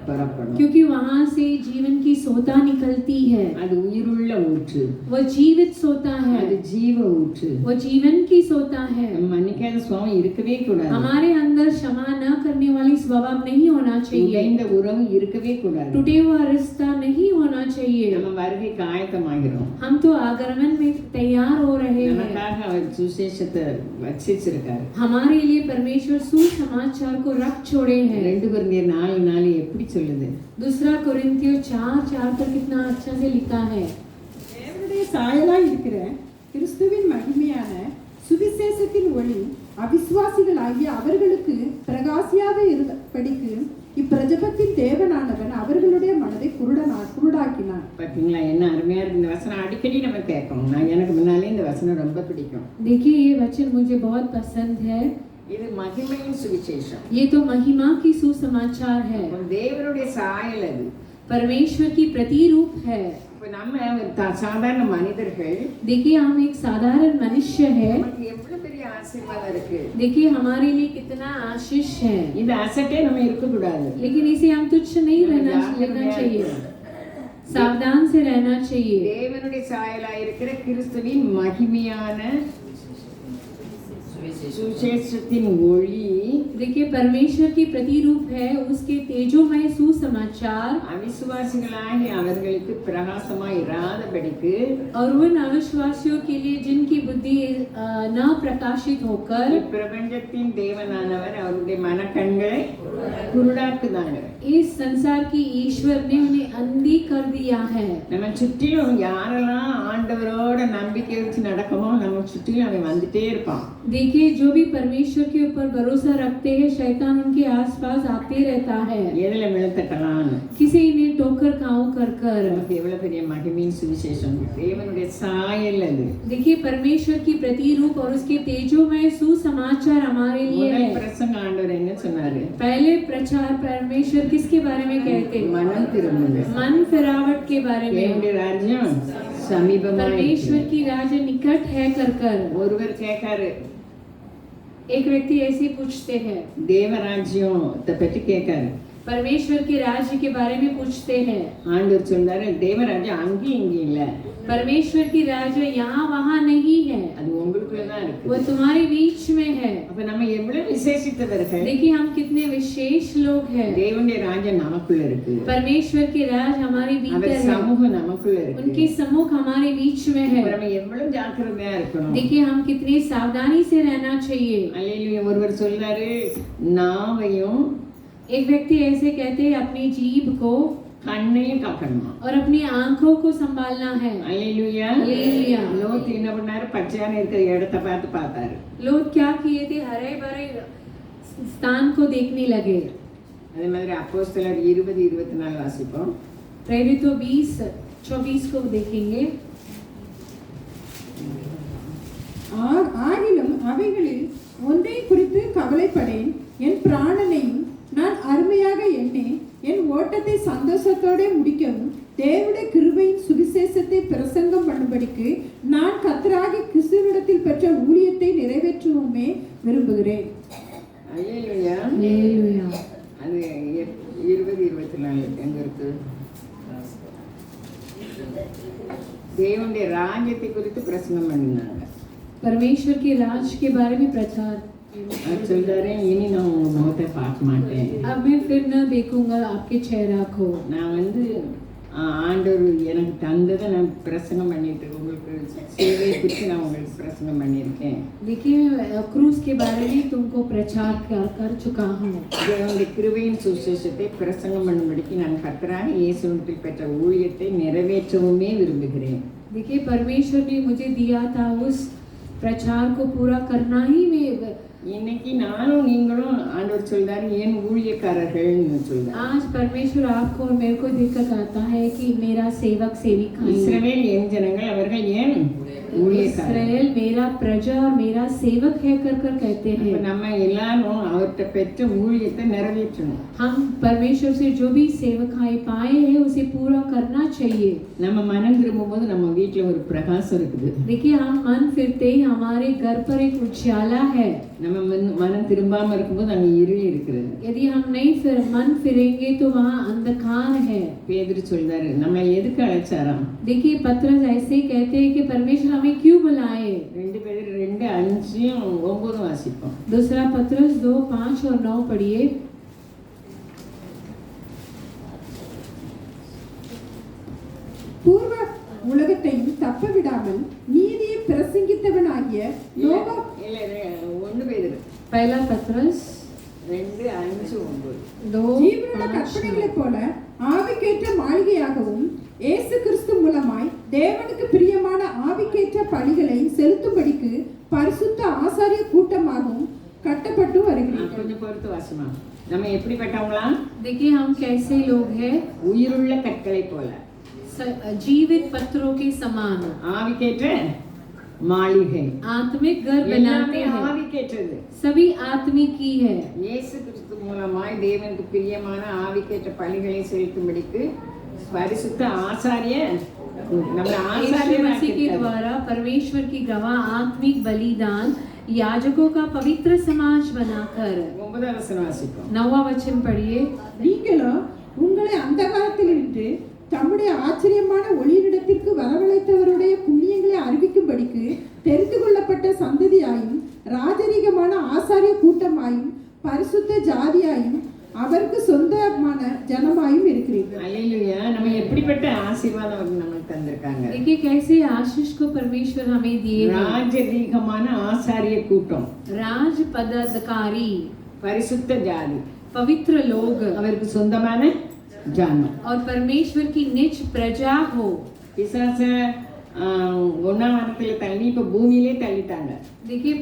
புறப்படும். क्योंकि वहां से जीवन की सोता निकलती है। அது உயிருள்ள ஊற்று, वो जीवित सोता है, அது ஜீவ ஊற்று. वो जीवन की सोता है। நம்ம மன்னிக்காத சுவாமம் இருக்கவே கூடாது. हमारे अंदर क्षमा न करने वाली स्वभाव नहीं होना चाहिए। உடைந்த உறவு இருக்கவே கூடாது. टूटे हुआ रिश्ता नहीं होना चाहिए। நம்ம வருகைக்கு ஆயத்தமாகிறோம். हम तो आगमन में तैयार हो रहे हैं। நமக்காக அவர் சுசேஷத்தை வச்சிருக்காரு. हमारे लिए परमेश्वर सुसमाचार को रख छोड़े हैं। 2 கொரிந்தியர் 4:4 எப்படி சொல்லுது? दूसरा कोरिन्थियों 4:4 पर कितना अच्छा से लिखा है। தேவனுடைய சாயலாய் இருக்கிற கிறிஸ்துவின் மகிமையான சுவிசேஷத்தின் ஒளி அவிசுவாசிகளாகிய அவர்களுக்கு பிரகாசியாத இருந்தபடிக்கு இப்பிரஜபத்தின் தேவனானவன் அவர்களுடைய மனதை குருடாக்கினான். பார்த்தீங்களா என்ன அருமையா இருக்கு. இந்த வசனம் அடிக்கடி நம்ம கேட்கணும். நான் எனக்கு முன்னாலே இந்த வசனம் ரொம்ப பிடிக்கும். देखिए ये वचन मुझे बहुत पसंद है। இது மகிமையின் சுவிசேஷம். ये तो महिमा की सुसमाचार है। தேவனுடைய சாயல் அது. परमेश्वर की प्रतिरूप है। இப்போ நம்ம சாதாரண மனிதர்கள், देखिए हम एक साधारण मनुष्य है। நமக்கு எவ்வளவு பெரிய ஆசீர்வாதம் இருக்கு. देखिए हमारे लिए कितना आशीष है, இந்த அசட்டே நம்ம இருக்க கூடாது. लेकिन इसे हम तुच्छ नहीं लेना चाहिए, सावधान से रहना चाहिए। தேவனுடைய சாயலாய் இருக்கிற கிறிஸ்துவின் மகிமையான சுவிசேஷத்தின் ஒளி, देखिए परमेश्वर की प्रतिरूप है उसके तेजोमय सुसमाचार, அவிசுவாசிகளாகி அவர்களுக்கு பிரகாசமாய் இராதபடிக்கு और उन अविश्वासियों के लिए जिनकी बुद्धि न प्रकाशित होकर பிரபஞ்சத்தின் தேவனானவர் அவருடைய மனக்கண்களை குருடாக்குதாங்க. इस संसार की ईश्वर ने उन्हें अंधी कर दिया है। நம்ம சுற்றிலும் யாரெல்லாம் ஆண்டவரோட நம்பிக்கை வச்சு நடக்கமோ நம்ம சுற்றிலும் அவன் வந்துட்டே இருப்பான். देखिए जो भी परमेश्वर के ऊपर भरोसा रखते हैं शैतान उनके आसपास आते रहता है, எதுல விழுத்தக்கலாம். किसी ने टोकर खाओ कर कर। நமக்கு எவ்வளவு பெரிய மகிமையின் சுவிசேஷம். தேவனுடைய சாயல் அது. देखिए परमेश्वर की प्रतिरूप और उसके तेजोमय सुसमाचार हमारे लिए है। முதல் பிரசங்க ஆண்டவர் என்ன சொன்னாரு? पहले प्रचार परमेश्वर किसके बारे में कहते हैं? மனம் திரும்புங்க. मन फिरावट के बारे में। தேவனுடைய ராஜ்யம் சமீபமா परमेश्वर की राज्य निकट है कर कर। ஒருவர் கேட்காரு, एक व्यक्ति ऐसे पूछते हैं, தேவராஜ்யத்தை பற்றி கேட்காரு. परमेश्वर के राज्य के बारे में पूछते हैं। ஆண்டவர் சொல்றாரு, தேவராஜ்யம் அங்கேயும் இங்கேயும் இல்ல, परमेश्वर की राज्य यहाँ वहाँ नहीं है, அது உங்களுக்குள்ளதான் இருக்கு. वो तुम्हारे बीच में है। அப்ப நம்ம எவ்வளவு விசேஷித்தவர்கள். देखिए हम कितने विशेष लोग हैं। தேவனுடைய ராஜ்யம் நமக்குள்ள இருக்கு. परमेश्वर के राज हमारे भीतर அவர் है, சமூகம் நமக்குள்ள இருக்கு. उनके सम्मुख हमारे बीच में है। நம்ம எவ்வளவு ஜாக்கிரதையா இருக்கணும். देखिए हम कितनी सावधानी से रहना चाहिए। அல்லேலூயா. ஒருவர் சொல்றாரு, நாவையும் एक व्यक्ति ऐसे कहते हैं अपनी जीभ को கண்ணையும் காக்கணுமா. और अपनी आंखों को संभालना है। அல்லேலூயா. हालेलुया। லோத் என்ன பண்ணாரு? பச்சையான இருக்கிற இடத்தை பார்த்து பார்த்தாரு. लोग क्या किए थे? हरे भरे स्थान को देखने लगे। அதே மாதிரி அப்போஸ்தலர் 20:24 வாசிப்போம். प्रेरितों 20:24 को देखेंगे। ஆகிலும் அவைகளில் ஒன்றை குறித்து கவலைப்படேன், என் பிராணனையும் நான் அருமையாக எண்ணேன், என் ஓட்டத்தை சந்தோஷத்தோட முடிக்கவும் தேவனுடைய கிருபையின் சுவிசேஷத்தை பிரசங்கம் பண்ணும்படிக்கு நான் கர்த்தராகிய கிறிஸ்துவிடத்தில் பெற்ற ஊழியத்தை நிறைவேற்றவுமே விரும்புகிறேன். அல்லேலூயா. हालेलुया। அது 20:24 எங்க இருக்கு? தேவனுடைய ராஜ்யத்தை குறித்து பிரசங்கம் பண்ணினாங்க. परमेश्वर के राज के बारे में प्रचार அவர் சொல்றாரு, இனி நான் உங்க முகத்தை பார்க்க மாட்டேன். अब मैं फिर न देखूंगा आपके चेहरा को. நான் வந்து ஆண்டவர் எனக்கு தந்ததை நான் பிரசங்கம் பண்ணிட்டு இருக்கேன். உங்களுக்கு சேவையை குறித்து நான் உங்களுக்கு பிரசங்கம் பண்ணியிருக்கேன். देखिए क्रूस के बारे में तुमको प्रचार कर चुका हूँ. தேவனுடைய கிருபையின் சுவிசேஷத்தை பிரசங்கம் பண்ணும்படிக்கு நான் கர்த்தராக இயேசுவில் பெற்ற ஊழியத்தை நிறைவேற்றவுமே விரும்புகிறேன். देखिए परमेश्वर ने मुझे दिया था उस प्रचार को पूरा करना ही मैं. இன்னைக்கு நானும் நீங்களும் ஆண்டவர் சொல்றாரு என் ஊழியக்காரர்கள்னு சொல்றாரு. आज परमेश्वर आपको और मेरे को देखकर कहता है कि मेरा सेवक सेविका. இஸ்ரவேல் என் ஜனங்கள் அவர்கள் ஏன் ஊழியக்காரர். इस्राएल मेरा प्रजा और मेरा सेवक है कर कर कहते हैं. நம்ம எல்லாரும் அவர்கிட்ட பெற்ற ஊழியத்தை நிறைவேற்றணும். हम परमेश्वर से जो भी सेवकाई पाए हैं उसे पूरा करना चाहिए. நம்ம மனம் திரும்பும்போது நம்ம வீட்டில் ஒரு பிரகாசம் இருக்குது. देखिए हम मन फिरते ही हमारे घर पर एक उजाला है. நம்ம மனம் திரும்பாம இருக்கும்போது அங்கே இருள் இருக்குது. यदि हम नहीं मन फिरेंगे तो वहाँ अंधकार है. பேதுரு சொல்றாரு, நம்ம எதுக்கு அழைச்சாராம்? देखिए पत्रस ऐसे कहते हैं कि परमेश्वर हमें क्यों बुलाए. 2 பேதுரு 2:5-9 வாசிப்போம். दूसरा पत्रस 2:5 और 9 पढ़िए. பூர்வ உலகத்தையும் தப்ப விடாமல் நீதியை பிரசங்கித்தவனாகிய நோவா. இல்ல 1 பேதுரு पहला पत्रस 2:5-9. ஜீவனுள்ள கற்பனைகளைப் போல ஆவிக்கேற்ற மாளிகையாகவும் இயேசு கிறிஸ்து மூலமாய் தேவனுக்கு பிரியமான ஆவிக்கேற்ற பலிகளை செலுத்தும்படிக்கு பரிசுத்த ஆசாரிய கூட்டமாகவும் கட்டப்பட்டு வருகிறீர்கள். கொஞ்சம் பொறுத்து வாசிமா. நம்ம எப்படிப்பட்டவங்களா? देखिए हम कैसे लोग हैं. உயிருள்ள கற்களை போல, जीवित पत्थरों के समान, ஆவிக்கேற்ற மாளிகை. आत्मिक घर बनाते हैं. ஆவிக்கேற்றது सभी आत्मिक की है. இயேசு கிறிஸ்து மூலமாய் தேவனுக்கு பிரியமான ஆவிக்கேற்ற பலிகளை செலுத்தும்படிக்கு பரிசுத்த ஆசாரிய நம்ம यीशु ஆசாரியர் मसीह के द्वारा परमेश्वर की गवाह आत्मिक बलिदान याजकों का पवित्र समाज बनाकर. 9 வசனம் வாசிப்போம். 9वां वचन पढ़िए. நீங்களோ உங்களை அந்தகாரத்திலிருந்து தம்முடைய ஆச்சரியமான ஒளியிடத்திற்கு வரவழைத்தவருடைய புண்ணியங்களை அறிவிக்கும்படிக்கு தெரிந்து கொள்ளப்பட்ட சந்ததியாயும் ராஜரீகமான ஆசாரிய கூட்டமாயும் பரிசுத்த ஜாதியாயும் அவருக்கு சொந்தமான ஜனமாயும் இருக்கிறீர்கள். அல்லேலூயா. நம்ம எப்படிப்பட்ட ஆசீர்வாதம் அவர் நமக்கு தந்திருக்காங்க. देखिए कैसे आशीष को परमेश्वर हमें दिए हैं. ராஜரீகமான ஆசாரிய கூட்டம், राज पदाधिकारी, பரிசுத்த ஜாதி, पवित्र लोग அவருக்கு சொந்தமான ஜனம். और परमेश्वर की निज प्रजा हो. பிசாச ஒன்னாவனத்தில் தள்ளி இப்போ பூமியிலே தள்ளிட்டாங்க. देखिए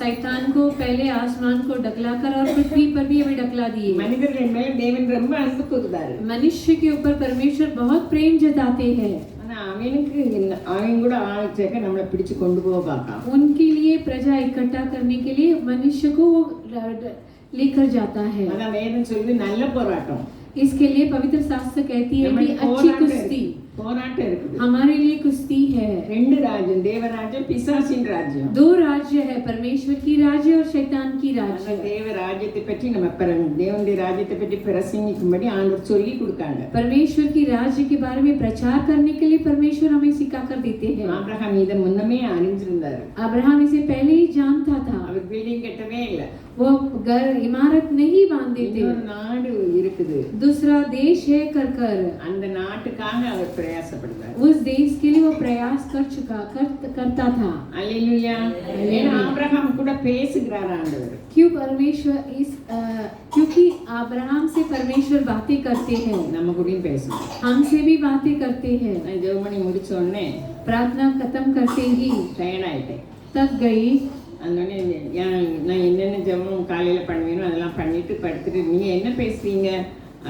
शैतान को पहले आसमान को डकलाकर और पृथ्वी पर भी हमें डकला दिए. மனிதர்கள் மேல தேவன் ரொம்ப அன்பு கூறுதாரு. मनुष्य के ऊपर परमेश्वर बहुत प्रेम जताते हैं. ஆனா அவனுக்கு அவன் கூட ஆள் சேர்க்க நம்மளை பிடிச்சு கொண்டு போக பார்க்கலாம். उनके लिए प्रजा इकट्ठा करने के लिए मनुष्य को वो लेकर जाता है. அதான் வேதம் சொல்லுது நல்ல போராட்டம். इसके लिए पवित्र शास्त्र कहती है कि अच्छी कुश्ती போராட்டம் இருக்குது. हमारे लिए कुश्ती है. 2 ராஜ்யம், தேவராஜ்யம், பிசாசின் ராஜ்யம். 2 राज्य है, परमेश्वर की राज्य और शैतान की राज्य. தேவ ராஜ்யத்தை பற்றி நம்ம தேவனுடைய ராஜ்யத்தை பற்றி பிரசங்கிக்கும்படி ஆண்டவர் சொல்லி கொடுக்காங்க. परमेश्वर की राज्य के बारे में प्रचार करने के लिए परमेश्वर हमें सिखा कर देते हैं. ஆபிரகாம் இதை முன்னமே அறிஞ்சிருந்தாரு. अब्राहम इसे पहले ही जानता था. அவர் பில்டிங் கட்டவே இல்லை. वो घर इमारत नहीं बांधते थे. இன்னொரு நாடு இருக்குது, दूसरा देश है कर कर அந்த நாட்டுக்காக அவர் பிரயாசப்படுறார். उस देश के लिए वो प्रयास करता था. அல்லேலூயா. ஏன்னா ஆபிரகாம் கூட பேசுகிறார் ஆண்டவர். क्यों परमेश्वर क्योंकि अब्राहम से परमेश्वर बातें करते हैं, நம்ம கூடயும் பேசுவோம். हमसे भी बातें करते हैं. நான் ஜெபமணி முடிச்ச உடனே प्रार्थना खत्म करते ही டயர்ட் ஆயிட்டேன். थक गई. அதோடனே நான் என்னென்ன ஜெபம் காலையில் பண்ணுவேனோ அதெல்லாம் பண்ணிட்டு படுத்துட்டு நீங்கள் என்ன பேசுறீங்க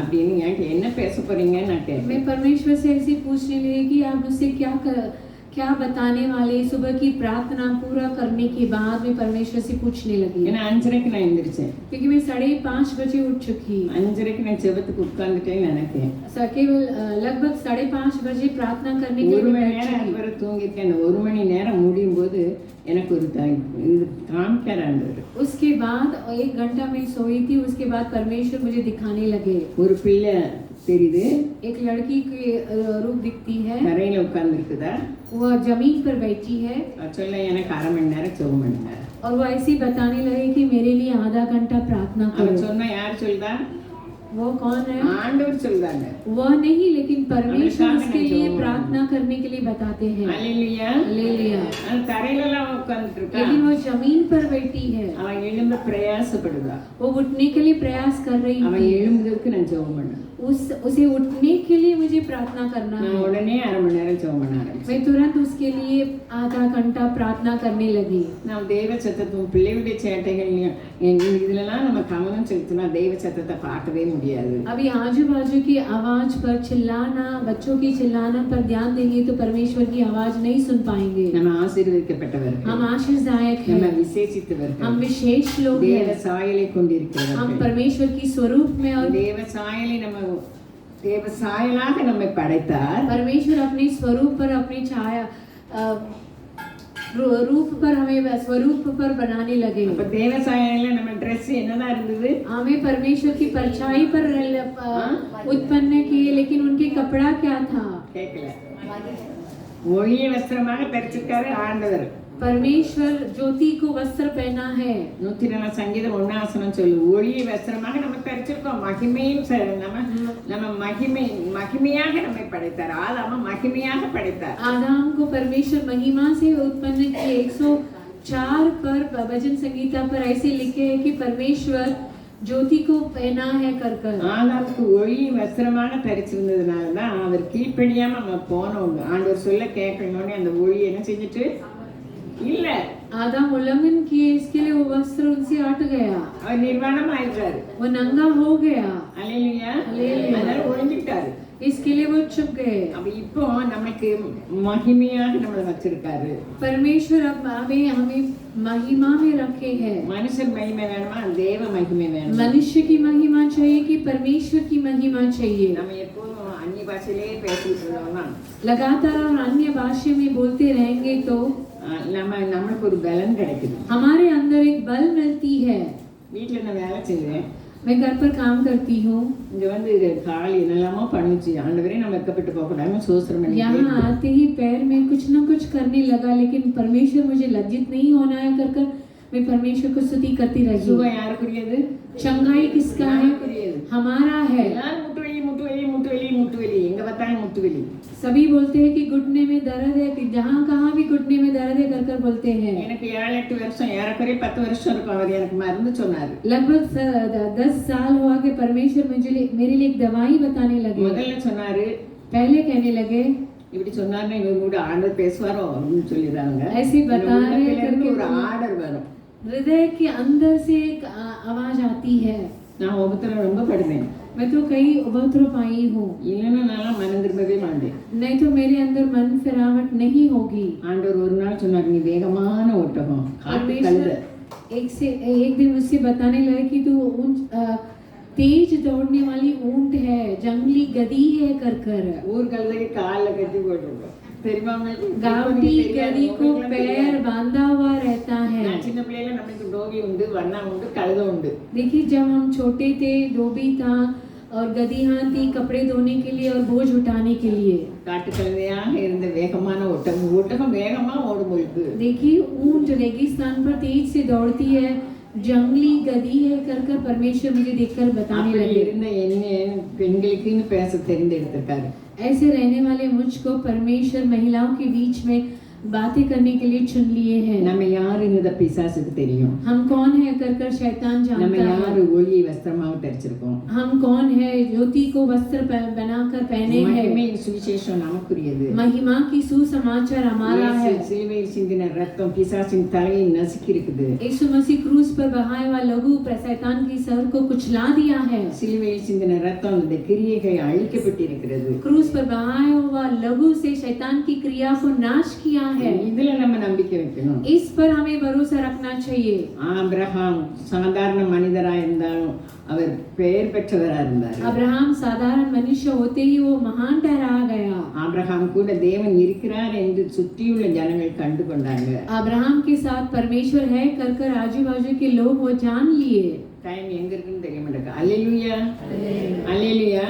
அப்படின்னு என்கிட்ட என்ன பேச போறீங்கன்னு நான் கேட்டேன். मैं परमेश्वर से ऐसे पूछने लगी कि आप मुझसे क्या बताने वाले. सुबह की प्रार्थना पूरा करने के बाद मैं परमेश्वर से पूछने लगी. ஏன்னா 5:30க்கு நான் எந்திரிச்சேன். क्योंकि मैं 5:30 बजे उठ चुकी. 5:30க்கு நான் ஜெபத்துக்கு உட்கார்ந்துட்டேன்னு நினைக்கிறேன். केवल लगभग 5:30 बजे प्रार्थना करने के ஒரு लिए மணி நேரம் அதுவரை தூங்கியிருக்கேன். அந்த 1 மணி நேரம் முடியும் போது எனக்கு ஒரு இது காமிக்கிறாண்டவர். उसके बाद 1 घंटा में सोई थी. उसके बाद परमेश्वर मुझे दिखाने लगे. ஒரு பிள்ளை தெரியுது. एक लड़की की रूप दिखती है, தரையில உட்கார்ந்து இருக்குதா? वह जमीन पर बैठी है சொல்ல எனக்கு அரை மணி நேரம் ஜெபம் பண்ணுங்க. और वो ऐसे ही बताने लगे कि मेरे लिए आधा घंटा प्रार्थना அவன் करो। சொன்னா யார் சொல்றா? वो कौन है? ஆண்டவர் சொல்றாங்க. वह नहीं, लेकिन परमेश्वर हमेशा उसके नहीं लिए जो- प्रार्थना करने के लिए बताते हैं। அல்லேலூயா. हालेलुया। தரையில எல்லாம் உட்கார்ந்துட்டு இருக்கா. लेकिन वो जमीन पर बैठी है, அவன் எழும்ப பிரயாசப்படுதா. वो उठने के लिए प्रयास कर रही அவன் थी। எழும்புறதுக்கு நான் ஜெபம் பண்ணேன். उसे उठने के लिए मुझे प्रार्थना करना நான் है। உடனே அரை மணி நேரம் ஜெபம் பண்ண ஆரம்பிச்சேன். मैं तुरंत उसके लिए आधा घंटा प्रार्थना करने लगी। நான் தெய்வ சத்தத்தும் பிள்ளைகளுடைய சேட்டைகள்லையும் இதுலலாம் நம்ம கவனம் செலுத்தினா தெய்வ சத்தத்தை பார்க்கவே முடியாது. अभी आजू बाजू की आवाज पर चिल्लाना, बच्चों की चिल्लाना पर ध्यान देंगे तो परमेश्वर की आवाज नहीं सुन पाएंगे। நம்ம ஆசீர்வதிக்கப்பட்டவர்கள், हम आशीषदायक நம்ம हैं, விசேஷித்தவர்கள், हम विशेष लोग தேவ हैं, சாயலை हम கொண்டிருக்கிறவர்கள். परमेश्वर की स्वरूप में और தேவ சாயலை நம்ம தேவ சாயலாக நம்மை படைத்தார். परमेश्वर अपने स्वरूप पर, अपनी छाया रूप पर हमें स्वरूप पर बनाने लगे। அப்ப தேவ சாயல்ல நம்ம ட்ரெஸ் என்னதான் இருந்தது? हमें परमेश्वर की परछाई पर उत्पन्न किए, लेकिन उनके कपड़ा क्या था? கேட்கல. ஒளிய வஸ்திரமாக தரிச்சிருக்காரு ஆண்டவர். परमेश्वर ज्योति को वस्त्र पहना है। 104 சங்கீதம் 1 சொல்லு, ஒளிய வஸ்திரமாக நம்ம தரிச்சிருக்கோம். மகிமையும் நம்ம மகிமையாக நம்மை படைத்தார். ஆதாம மகிமையாக படைத்தார். आदम को परमेश्वर महिमा से उत्पन्न किए। 104 पर भजन संगीता पर ऐसे लिखे है कि परमेश्वर ज्योति को पहना है कर कर। ஆதாமுக்கு ஒளி வஸ்திரமாக தரிச்சிருந்ததுனால தான் அவர் கீழ்ப்படியாம நம்ம போனோம். ஆண்டவர் சொல்ல கேட்கணும்னு அந்த ஒளி என்ன செஞ்சுட்டு இல்ல, आदम उल्लंघन किए, इसके लिए वो वस्त्र उनसे हट गया, அவர் நிர்வாணம் ஆயிட்டாரு. वो नंगा हो गया, அல்லேலூயா. அல்லேலூயா. அதனால ஒளிஞ்சிட்டாரு. इसके लिए वो छुप गए। அப்ப இப்போ நமக்கு மகிமையாக நம்மளை வச்சிருக்காரு. परमेश्वर अब हमें महिमा में रखे हैं। மனுஷன் மகிமை வேணுமா, தேவ மகிமை வேணுமா? मनुष्य की महिमा चाहिए कि परमेश्वर की महिमा चाहिए? நம்ம எப்போதும் அந்நிய பாஷையிலே பேசிட்டு இருந்தோம்னா लगातार और अन्य भाषा में बोलते रहेंगे तो நம்மளுக்கு ஒரு பலன் கிடைக்குது. हमारे अंदर एक बल मिलती है। வீட்டுல நான் வேலை செய்வேன். मैं घर पर काम करती हूँ। இங்க வந்து கால் என்னெல்லாமோ பண்ணுச்சு. ஆண்டவரே நம்ம வெட்கப்பட்டு போக கூடாது, சோஸ்திரம் பண்ணி यहाँ आते ही पैर में कुछ न कुछ करने लगा, लेकिन परमेश्वर मुझे लज्जित नहीं होना है कर कर मैं परमेश्वर को स्तुति करती रही। சுகம் யாருக்குரியது? चंगाई किसका है? யாருக்குரியது? हमारा है। எல்லாரும் முட்டு வலி எங்க பார்த்தாலும் முட்டு வலி. सभी बोलते हैं कि घुटने में दर्द है, कि जहाँ कहाँ भी घुटने में दर्द है कर कर बोलते हैं। எனக்கு 7-8 வருஷம், ஏறக்குறைய 10 வருஷம் இருக்கும். அவர் எனக்கு மருந்து சொன்னாரு. लगभग 10 साल हुआ कि परमेश्वर मेरे लिए एक दवाई बताने लगे। முதல்ல சொன்னாரு, पहले कहने लगे, இப்படி சொன்னாருன்னா இவங்க கூட ஆண்டவர் பேசுவாரோ அப்படின்னு சொல்லிடுறாங்க. ऐसे बता रहे करके ஒரு ஆர்டர் வரும். हृदय के अंदर से एक आवाज आती है। நான் உபத்திரம் ரொம்ப படுவேன். मैं तो कई उपद्रव पाई हूँ, இல்லைன்னா நான் மனம் திரும்பவே மாட்டேன். नहीं तो मेरे अंदर मन फिरावट नहीं होगी। ஆண்டவர் ஒரு நாள் சொன்னார், நீ வேகமான ஒட்டகம், காட்டு கழுத. एक दिन मुझसे बताने लगे कि तू तेज दौड़ने वाली ऊंट है, जंगली गधी है कर कर। ஊர் கழுதைக்கு காலில் கட்டி போட்டிருக்கோம். தெரியுமா உங்களுக்கு? गावटी गधी को पैर बांधा हुआ रहता है। நான் சின்ன பிள்ளையில நமக்கு டோகி உண்டு, வண்ணா உண்டு, கழுதை உண்டு. देखिए जब हम छोटे थे डोबी था और गधी हाँ थी कपड़े धोने के लिए और बोझ उठाने के लिए। காட்டு கழுதையாக இருந்த வேகமான ஒட்டகம். ஒட்டகம் வேகமா ஓடும் பொழுது देखिए ऊंट रेगिस्तान पर तेज से दौड़ती है, जंगली गधी है कर कर परमेश्वर मुझे देखकर बताने அப்படி लगे। இருந்த என்ன பெண்களுக்குன்னு பேச தெரிந்தெடுத்திருக்காரு. ऐसे रहने वाले मुझको परमेश्वर महिलाओं के बीच में बातें करने के लिए चुन लिए हैं। நம்ம யாருங்கிறத பிசாசுக்கு தெரியும். हम कौन है कर कर शैतान நம்ம जानता யாரு है। ஒளியை வஸ்திரமாக தரிச்சிருக்கோம். हम कौन है ज्योति को वस्त्र बनाकर पहने हैं। மகிமை சுவிசேஷம் நமக்குரியது. महिमा की सुसमाचार हमारा है। சிலுவையில் சிந்தின ரத்தம் பிசாசின் தலையை நசுக்கி இருக்குது. यीशु मसीह क्रूस पर बहाया हुआ लहू शैतान की सर को कुचला दिया है। சிலுவையில் சிந்தின ரத்தம் அந்த கிரியைகள் அழிக்கப்பட்டிருக்கிறது. क्रूस पर बहाया हुआ लहू से शैतान की क्रिया को नाश किया है। இதுல நம்ம நம்பிக்கை வைக்கணும். इस पर हमें भरोसा रखना चाहिए। ஆபிரகாம் சாதாரண மனிதரா இருந்தாலும் அவர் பெயர் பெற்றவரா இருந்தார். अब्राहम साधारण मनुष्य होते ही वो महान ठहरा गया। ஆபிரகாம் கூட தேவன் இருக்கிறார் என்று சுற்றியுள்ள ஜனங்கள் கண்டு கொண்டாங்க. अब्राहम के साथ परमेश्वर है कर कर आजू बाजू के लोग वो जान लिए। டைம் எங்க இருக்குன்னு தெரிய மாட்டேங்குது. அல்லேலூயா, அல்லேலூயா.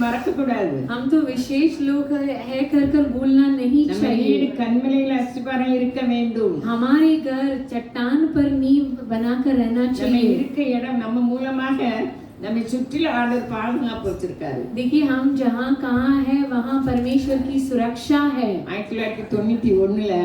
மறக்க கூடாது. हम तो विशेष लोग है कर कर भूलना नहीं நம்ம चाहिए। வீடு கண்மலையில் அஸ்திபாரம் இருக்க வேண்டும். हमारे घर चट्टान पर नींव बनाकर रहना நம்ம चाहिए। இருக்க இடம் நம்ம மூலமாக நம்மை சுற்றிலும் ஆண்டவர் பாதுகாப்பு வச்சிருக்காரு. देखिए हम जहाँ कहाँ है वहाँ परमेश्वर की सुरक्षा है। 1991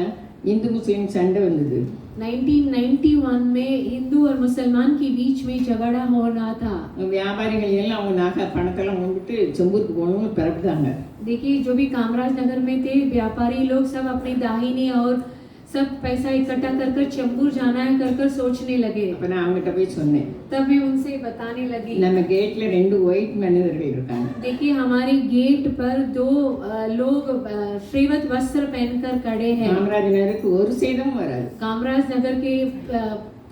இந்து முஸ்லிம் சண்டை வந்தது. 1991 में हिंदू और मुसलमान के बीच में झगड़ा हो रहा था। வியாபாரிகள் எல்லாம் அவங்க நகை பணத்தெல்லாம் கொண்டுட்டு செம்பூருக்கு போகணும்னு பிறப்புதாங்க. देखिए जो भी कामराज नगर में थे व्यापारी लोग सब अपने दाहिने और सब पैसा इकट्ठा कर कर चंबूर जाना है कर कर सोचने लगे। அப்ப நான் அவங்ககிட்ட போய் சொன்னேன், तब मैं उनसे बताने लगी, நம்ம கேட்ல 2 ஒயிட் மனிதர்கள் இருக்காங்க. देखिए हमारे गेट पर 2 लोग श्रीवत वस्त्र पहनकर खड़े हैं। காமராஜ் நகருக்கு ஒரு சேதமும் வராது. कामराज नगर के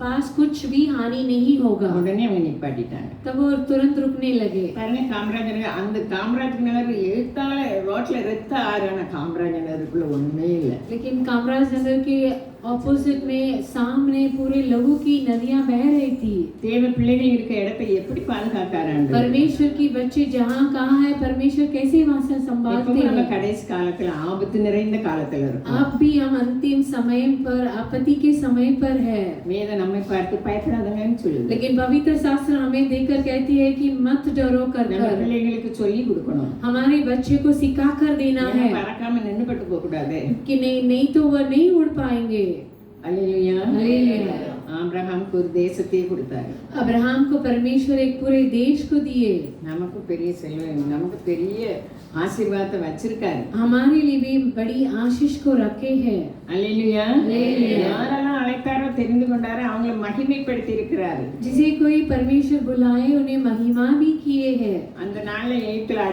पास कुछ भी हानि नहीं होगा। உடனே அவங்க நிப்பாட்டிட்டாங்க. तब वो तुरंत रुकने लगे। பாருங்க காமராஜ் நகர், அந்த காமராஜ் நகர் எழுத்தால ரோட்ல ரத்த ஆறான காமராஜ் நகருக்குள்ள ஒண்ணுமே இல்லை. लेकिन कामराज नगर के ऑपोजिट में सामने पूरे लहू की नदियां बह रही थी। தேவ பிள்ளைகள் இருக்க இடத்தை எப்படி பாதுகாக்காராண்டு. परमेश्वर की बच्चे जहाँ कहाँ है परमेश्वर कैसे वहाँ से संभालते நம்ம हैं। கடைசி காலத்துல ஆபத்து நிறைந்த காலத்துல இருக்கோம். अब भी हम अंतिम समय पर आपत्ति के समय पर है। வேதம் நம்மை பார்த்து பயப்படாதங்கன்னு சொல்லுது. लेकिन पवित्र शास्त्र हमें देखकर कहती है कि मत डरो कर நம்ம कर। பிள்ளைகளுக்கு சொல்லி கொடுக்கணும். हमारे बच्चे को सिखा कर देना है பறக்காம நின்னு பட்டு போக கூடாது. कि नहीं तो वह नहीं उड़ पाएंगे। அல்லேலூயா. हालेलुया। ஆபிரகாமுக்கு ஒரு தேசத்தையே கொடுத்தாரு. अब्राहम को परमेश्वर एक पूरे देश को दिए। நமக்கு பெரிய செல்வம், நமக்கு பெரிய ஆசீர்வாதத்தை வச்சிருக்காரு. हमारे लिए भी बड़ी आशीष को रखे हैं। அல்லேலூயா. அல்லேலூயா. யாரெல்லாம் அழைத்தாரோ தெரிந்து கொண்டாரோ அவங்களை மகிமைப்படுத்தி இருக்கிறாரு. जिसे कोई परमेश्वर बुलाए उन्हें महिमा भी किए हैं। அந்த நாள்ல எகிப்துல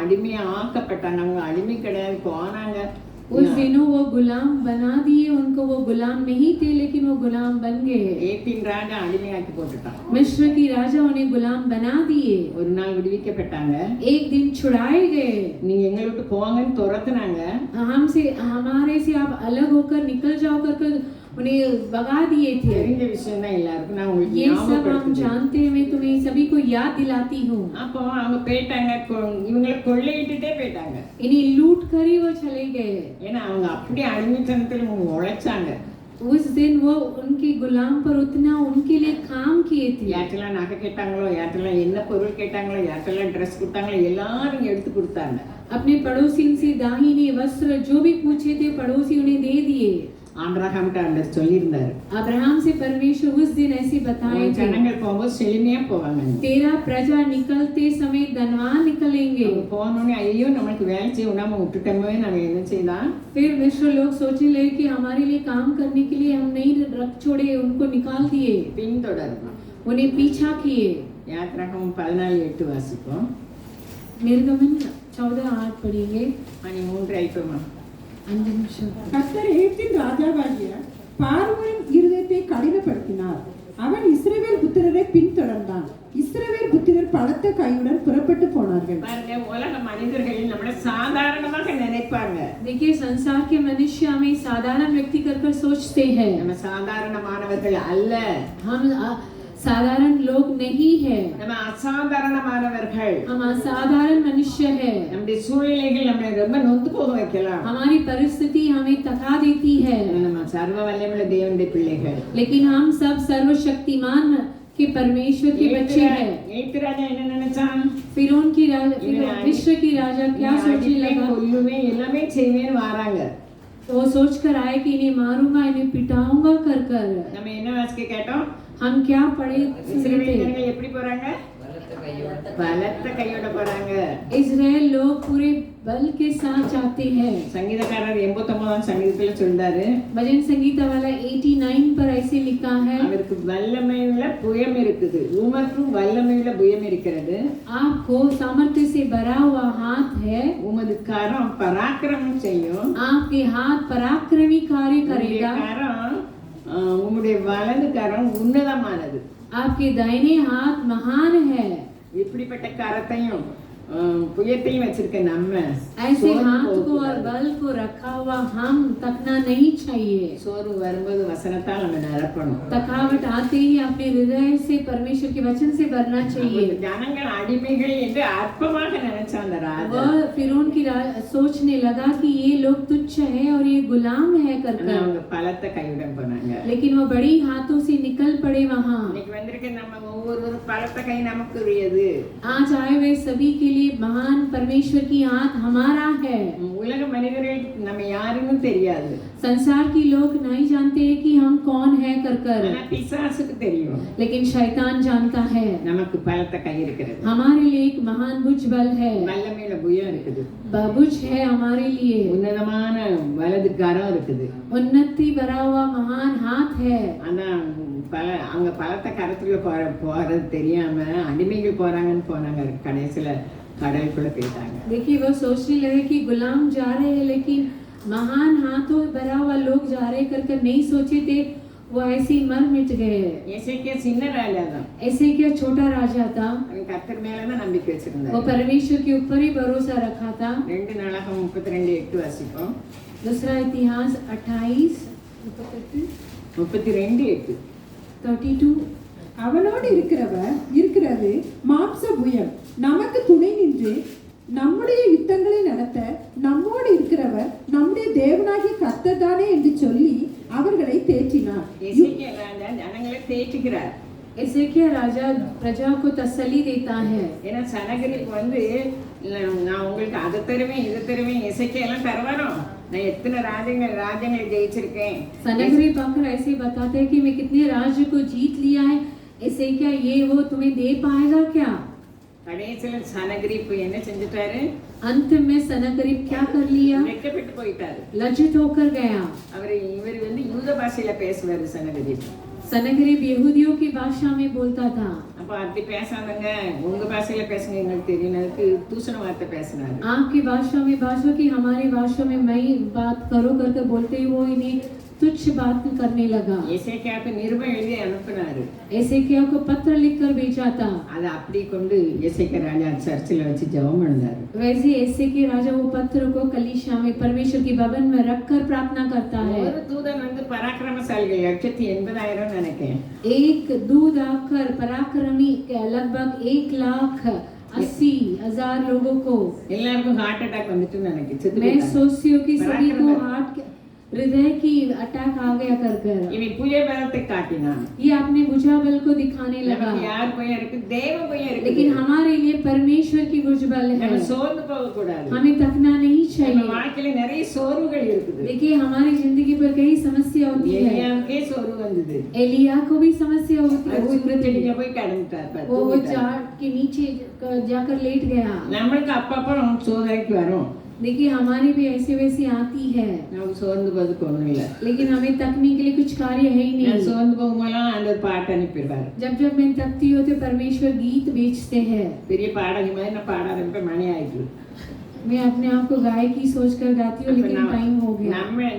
அடிமையா ஆக்கப்பட்டாங்க. அவங்க அடிமை கிடையாது, போனாங்க. उस दिनों वो गुलाम बना दिए उनको। वो गुलाम नहीं थे लेकिन वो गुलाम बन गए। எகிப்தின் ராஜா அடிமையாக்கி போட்டுட்டான். मिस्र की राजा उन्हें गुलाम बना दिए। ஒரு நாள் விடுவிக்கப்பட்டாங்க. एक दिन छुड़ाए गए। நீங்க எங்களை விட்டு போங்கன்னு துரத்துனாங்க. हमारे से आप अलग होकर निकल जाओ कर उन्हें भगा दिए थे। தெரிஞ்ச விஷயம் தான் எல்லாருக்கும், நான் உங்களுக்கு ये सब हम ஞாபகப்படுத்துறேன். जानते हैं। मैं तुम्हें सभी को याद दिलाती हूँ। அப்போ அவங்க போயிட்டாங்க, இவங்களை கொள்ளையிட்டுட்டே போயிட்டாங்க. इन्हें लूट कर ही वो चले गए। ஏன்னா அவங்க அப்படியே அடிமைத்தனத்தில் உழைச்சாங்க. उस दिन वो उनके गुलाम पर उतना उनके लिए काम किए थे। யார்ட்டெல்லாம் நகை கேட்டாங்களோ, யார்ட்டெல்லாம் என்ன பொருள் கேட்டாங்களோ, யார்ட்டெல்லாம் ட்ரெஸ் கொடுத்தாங்களோ எல்லாரும் எடுத்து கொடுத்தாங்க. अपने पड़ोसी से दाहिने वस्त्र जो भी पूछे थे पड़ोसी उन्हें दे दिए। ஆபிரகாம்கிட்ட ஆண்டவர் சொல்லியிருந்தாரு, अब्राहम से परमेश्वर उस दिन ऐसे बताए உன் थे, ஜனங்கள் போகும்போது செழுமையா போவாங்க. तेरा प्रजा निकलते समय धनवान निकलेंगे। அவங்க போனோடனே ஐயோ நம்மளுக்கு வேலை செய்ய விடாம விட்டுட்டோமே, நம்ம என்ன செய்யலாம்? फिर मिस्र लोग सोचने लगे कि हमारे लिए काम करने के लिए हम नहीं रख छोड़े, उनको निकाल दिए, பின்தொடரணும். उन्हें पीछा किए। யாத்திராகமம் 14:8 வாசிப்போம். निर्गमन 14:8 पढ़ेंगे। மணி 3 ஆயிட்டோமா? 5 நிமிஷம்। கர்த்தர் எகிப்தின் ராஜாவாகிய பார்வோனின் இருதயத்தை கடினப்படுத்தினார். அவன் இஸ்ரவேல் புத்திரரை பின்தொடர்ந்தான். இஸ்ரவேல் புத்திரர் பலத்த கையுடன் புறப்பட்டு போனார்கள். பாருங்க, உலக மனிதர்கள் நம்மள சாதாரணமாக நினைப்பாங்க. देखिए संसार के मनुष्य हमें साधारण व्यक्ति कर सोचते हैं। நம்ம சாதாரணமானவர்கள் அல்ல, हम साधारण लोग नहीं है, நம்ம அசாதாரணமானவர்கள். हम असाधारण मनुष्य है। நம்முடைய சூழ்நிலைகள் நம்மளை ரொம்ப நொந்து போக வைக்கலாம். हमारी परिस्थिति हमें थका देती है, நம்ம சர்வ வல்லமையுள்ள தேவனுடைய பிள்ளைகள். लेकिन हम सब सर्वशक्तिमान के परमेश्वर के बच्चे हैं। எகிப்து ராஜா என்ன நினைச்சான்? फिरौन की विश्व की राजा क्या सोचने लगा? கொல்லுமே எல்லாமே செய்வேன்னு வராங்க. वो सोच कर आए कि इन्हें मारूंगा, इन्हें पिटाऊंगा कर कर। நம்ம என்ன வாசிக்க கேட்டோம்? हम क्या पढ़े இஸ்ரவேல் थे? ஜனங்கள் எப்படி போறாங்க? பலத்த கையோட போறாங்க. इजराइल लोग पूरे बल के साथ जाते हैं। சங்கீதக்காரர் 89ஆம் சங்கீதத்துல சொல்றாரு, भजन संगीता वाला 89 पर ऐसे लिखा है, அவருக்கு வல்லமையுள்ள புயம் இருக்குது, உமக்கும் வல்லமையுள்ள புயம் இருக்கிறது, आपको सामर्थ्य से भरा हुआ हाथ है, உமது கரம் பராக்கிரமம் செய்யும், आपके हाथ पराक्रमी कार्य உம்முடைய करेगा, கரம் உம்முடைய வலது கரம் உன்னதமானது. आपके दाहिने हाथ महान है। இப்படிப்பட்ட கரத்தையும் புயத்தையும் வச்சிருக்க நம்ம ऐसे சோர்ந்து हाथ को और போகக்கூடாது. बल को रखा हुआ हम तकना नहीं चाहिए। சோர்வு வரும்போது வசனத்தால் நம்ம நிரப்பணும். थकावट आते ही अपने हृदय से परमेश्वर के वचन से भरना चाहिए। ஜனங்கள் அடிமைகள் என்று அற்பமாக நினைச்ச அந்த ராஜா वह फिरौन की सोचने लगा कि ये लोग तुच्छ है और ये गुलाम है ஆனா करकर, அவங்க பலத்த கையுடன் போனாங்க. लेकिन वो बड़ी हाथों से निकल पड़े वहाँ। இன்னைக்கு வந்திருக்க நம்ம ஒவ்வொரு பலத்த கை நமக்கு உரியது. आज आए हुए सभी के लिए महान परमेश्वर की हाथ हमारा है। உலக மனிதர்கள் நம்ம யாருன்னு தெரியாது. संसार की लोग नहीं जानते हैं कि हम कौन है कर, ஆனா பிசாசுக்கு தெரியும். लेकिन शैतान जानता है நமக்கு பலத்த கை இருக்கிறது. हमारे लिए एक महान भुज बल है, வல்லமையில புயம் இருக்குது. भुज है हमारे लिए, உன்னதமான வலது கரம் இருக்குது. उन्नति भरा हुआ महान हाथ है। ஆனா அவங்க பலத்த கரத்துல போறது தெரியாம அடிமைகள் போறாங்கன்னு போனாங்க. கடைசியில கடலுக்குள்ள போயிட்டாங்க. देखिए वो सोचने लगे कि गुलाम जा रहे हैं, लेकिन महान हाथों भरा हुआ लोग जा रहे कर नहीं सोचे थे, वो ऐसे ही मर मिट गए। எசேக்கியா சின்ன ராஜா தான். ऐसे क्या छोटा राजा था, அவன் கர்த்தர் மேலதான் நம்பிக்கை वो வச்சிருந்தாரு. परमेश्वर के ऊपर ही भरोसा रखा था। 2 நாளாகமம் 32:8 வாசிப்போம். दूसरा इतिहास 32:8 32। அவனோடு இருக்கிறது மாம்ச புயம், நமக்கு துணை நின்று நம்முடைய யுத்தங்களை நடத்த நம்மோடு இருக்கிறவர் நம்முடைய தேவனாகிய கர்த்தர் தானே என்று சொல்லி அவர்களை தேற்றினார். எசேக்கியா ராஜா ஜனங்களை தேற்றுகிறார். ऐसे क्या राजा प्रजा को तसल्ली देता है। ஏன்னா சனகரிப்பு வந்து நான் உங்களுக்கு அதை தருவேன் இதை தருவேன் எசேக்கியா எல்லாம் தருவாரோ, நான் எத்தனை ராஜ்யங்களை ஜெயிச்சிருக்கேன். सनगरीब आकर ऐसे बताते हैं कि मैं कितने राज्य को जीत लिया है, ऐसे क्या ये वो तुम्हें दे पाएगा क्या। கடைசியில சனகரிப்பு என்ன செஞ்சுட்டாரு? अंत में सनगरीब क्या कर लिया, வெட்கப்பட்டு போயிட்டாரு. लज्जित होकर गया। இவர் வந்து யூத பாஷையில பேசுவாரு சனகரிப்பு. सनगरीब यहूदियों की भाषा में बोलता था। அப்ப அப்படி பேசாதங்க உங்க பாஷையில பேசுங்க எங்களுக்கு தெரியும், அதுக்கு தூஷண வார்த்தை பேசினாரு. आपकी भाषा में भाषा की हमारी भाषा में मैं बात करो करके बोलते ही वो इन्हें तुच्छ बात करने लगा। எசேக்கியாவுக்கு நிருபம் எழுதி அனுப்பினாரு. ऐसे क्या को पत्र लिखकर भेजा था। அதை அப்படி கொண்டு எசேக்கியா ராஜா சர்ச்சில் வச்சு ஜெபம் பண்ணாரு. वैसे ऐसे के राजा वो पत्र को कलीसिया में परमेश्वर की भवन में रखकर प्रार्थना करता है। ஒரு தூதன் வந்து பராக்கிரமசாலிகள் 180,000 நினைக்கிறேன். एक दूध आकर पराक्रमी लगभग 1,80,000 लोगों को, எல்லாருக்கும் ஹார்ட் அட்டாக் வந்துட்டு நினைக்கிறேன். செத்து मैं போயிட்டாங்க. सोचती हूँ कि सभी को हार्ट हृदय की अटैक आ गया कर। இவன் புய பலத்தை காட்டினான். ये अपने भुजाबल को दिखाने लगा, நமக்கு யார் புயம் இருக்கு? தேவ புயம் இருக்கு. लेकिन हमारे लिए परमेश्वर की भुजबल है। நம்ம சோர்ந்து போக கூடாது. हमें थकना नहीं நம்ம चाहिए। வாழ்க்கையில நிறைய சோர்வுகள் இருக்குது. देखिए हमारी जिंदगी पर कई समस्या होती है। எலியாவுக்கே சோர்வு வந்தது. एलिया को भी समस्या होती है। ஊற்றுச்செடியில போய் கடந்துட்டார். वो झाड़ के नीचे जाकर लेट गया। நம்மளுக்கு அப்பப்போ சோதனைக்கு வரும். देखिए हमारी भी ऐसे वैसे आती है, நமக்கு சோர்ந்து போறதுக்கு ஒண்ணும் இல்லை. लेकिन हमें तकने के लिए कुछ कार्य है ही நான் नहीं। சோர்ந்து போகும்போதெல்லாம் அந்த பாட்டு அனுப்பிடுவார். जब मैं तकती हूँ तो परमेश्वर गीत भेजते हैं। பெரிய பாடகி மாதிரி நான் பாட ஆரம்பிப்ப மணி ஆயிட்டு. मैं अपने आप को गायकी सोचकर गाती हूँ, लेकिन टाइम हो गया।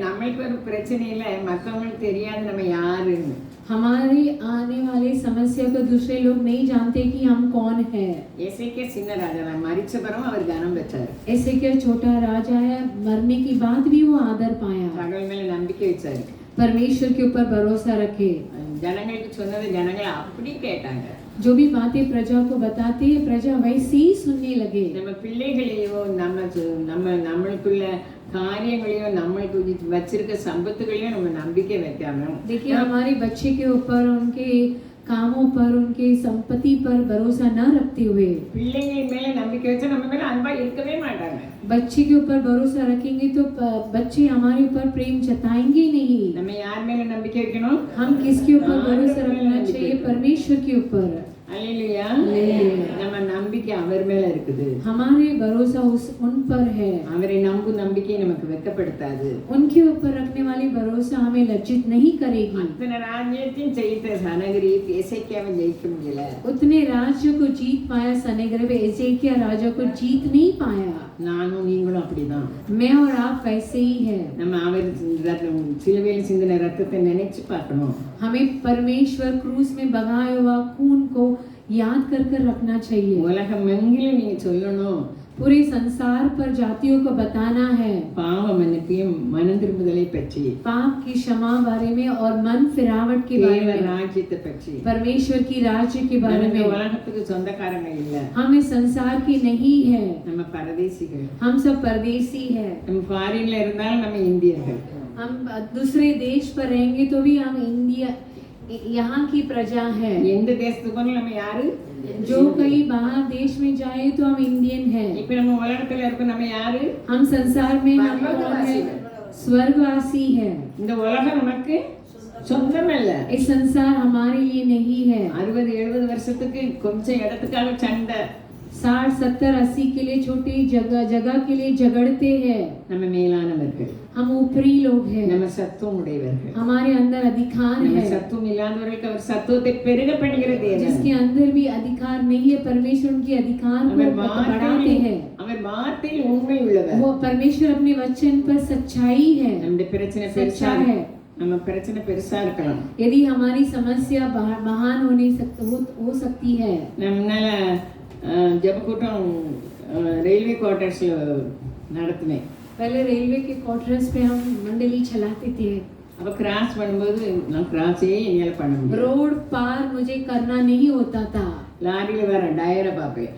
நம்மளுக்கு ஒரு பிரச்சனை இல்லை, மற்றவங்களுக்கு தெரியாது நம்ம யாருன்னு. हमारे आने वाले समस्या को दूसरे लोग नहीं जानते कि हम कौन है। எசேக்கியா சின்ன ராஜா தான், மரிச்ச பிறகு அவர் கனம் பெற்றார். ऐसे क्या छोटा राजा है, मरने की बाद भी वो आदर पाया। கடவுள் மேல நம்பிக்கை வச்சாரு. परमेश्वर के ऊपर भरोसा रखे। ஜனங்களுக்கு சொன்னது ஜனங்கள் அப்படி கேட்டாங்க. जो भी बातें प्रजा को बताते हैं प्रजा वैसे ही सुनने लगे। நம்ம பிள்ளைகளையோ நம்மளுக்குள்ள காரியங்களையோ நம்மளுக்கு வச்சிருக்க சம்பத்துகளையோ நம்ம நம்பிக்கை வைக்காம, देखिए हमारे बच्चे के ऊपर उनके कामों पर उनके संपत्ति पर भरोसा न रखते हुए, பிள்ளைகள் மேல நம்பிக்கை வச்சா நம்ம மேல அன்பா இருக்கவே மாட்டாங்க. बच्चे के ऊपर भरोसा रखेंगे तो बच्चे हमारे ऊपर प्रेम जताएंगे नहीं। நம்ம யார் மேல நம்பிக்கை வைக்கணும்? हम किसके ऊपर भरोसा रखना चाहिए? परमेश्वर के ऊपर। அல்லேலூயா. அல்லேலூயா. நம்ம நம்பிக்கை அவர் மேல இருக்குது. हमारे भरोसा उन पर है। அவரை நம்பும் நம்பிக்கை நமக்கு வெட்கப்படுத்தாது. उनके ऊपर रखने वाली भरोसा हमें लज्जित नहीं करेगी। அத்தனை ராஜ்யத்தையும் ஜெயித்த சனகரிப் எசேக்கியாவை ஜெயிக்க முடியல. उतने राज्य को जीत पाया सनगरीब एजेकिया राजा को जीत नहीं पाया। நானும் நீங்களும் அப்படிதான். मैं और आप वैसे ही है। நம்ம அவர் சிலுவையில் சிந்தின ரத்தத்தை நினைச்சு பார்க்கணும். हमें परमेश्वर क्रूस में बगाया हुआ खून को याद कर कर रखना चाहिए। உலகம் எங்கிலும் நீங்க சொல்லணும், पूरे संसार पर जातियों को बताना है பாவ மன்னிப்பையும் மனம் திரும்புதலை பற்றி, पाप की क्षमा बारे में और मन फिरावट के बारे தேவ में, ராஜ்யத்தை பற்றி. परमेश्वर की राज्य के बारे நம்ம में। உலகத்துக்கு சொந்தக்காரங்க இல்ல, हम इस संसार की नहीं है, நம்ம பரதேசிகள். हम सब परदेसी है। நம்ம ஃபாரின்ல இருந்தாலும் நம்ம இந்தியர்கள். हम दूसरे देश पर रहेंगे तो भी हम इंडिया यहाँ की प्रजा है। எந்த தேசத்துக்கு போனாலும் நம்ம யாரு? जो कहीं बाहर देश में जाए तो हम इंडियन है। இப்ப நம்ம உலகத்துல இருக்க நம்ம யாரு? हम संसार में हम कौन है? स्वर्गवासी है। இந்த உலகம் நமக்கு சொந்தம் அல்ல. इस संसार हमारे लिए नहीं है। 60-70 வருஷத்துக்கு கொஞ்சம் இடத்துக்காக சண்டை. 60-70-80 के लिए छोटी जगह के लिए झगड़ते हैं। நம்ம மேலானவர்கள், हम ऊपरी लोग हैं, நம்ம சத்துவம் உடையவர்கள். हमारे अंदर अधिकार நம்ம है। சத்துவம் இல்லாதவர்களுக்கு அவர் சத்துவத்தை பெருக பண்ணுகிற தேவன். जिसके अंदर भी अधिकार नहीं है, परमेश्वर उनके अधिकार को அவர் बढ़ाते हैं। அவர் வார்த்தையில் உண்மை உள்ளவர். वो परमेश्वर अपने वचन पर सच्चाई है, நம்முடைய பிரச்சனை सच्चा பெருசா है। நம்ம பிரச்சனை பெருசா இருக்கலாம். यदि हमारी समस्या महान हो सकती है। நம்மனால ஜெப கூட்டம் ரயில்வே குவார்ட்டர்ஸ்ல நடத்தினேன். पहले रेलवे के क्वार्टर्स पे हम मंडली चलाते थे। அப்ப கிராஸ் பண்ணும்போது நான் கிராஸே என்னால பண்ண முடியும். रोड पार मुझे करना नहीं होता था। லாரியில வேற டயரை பார்ப்பேன்.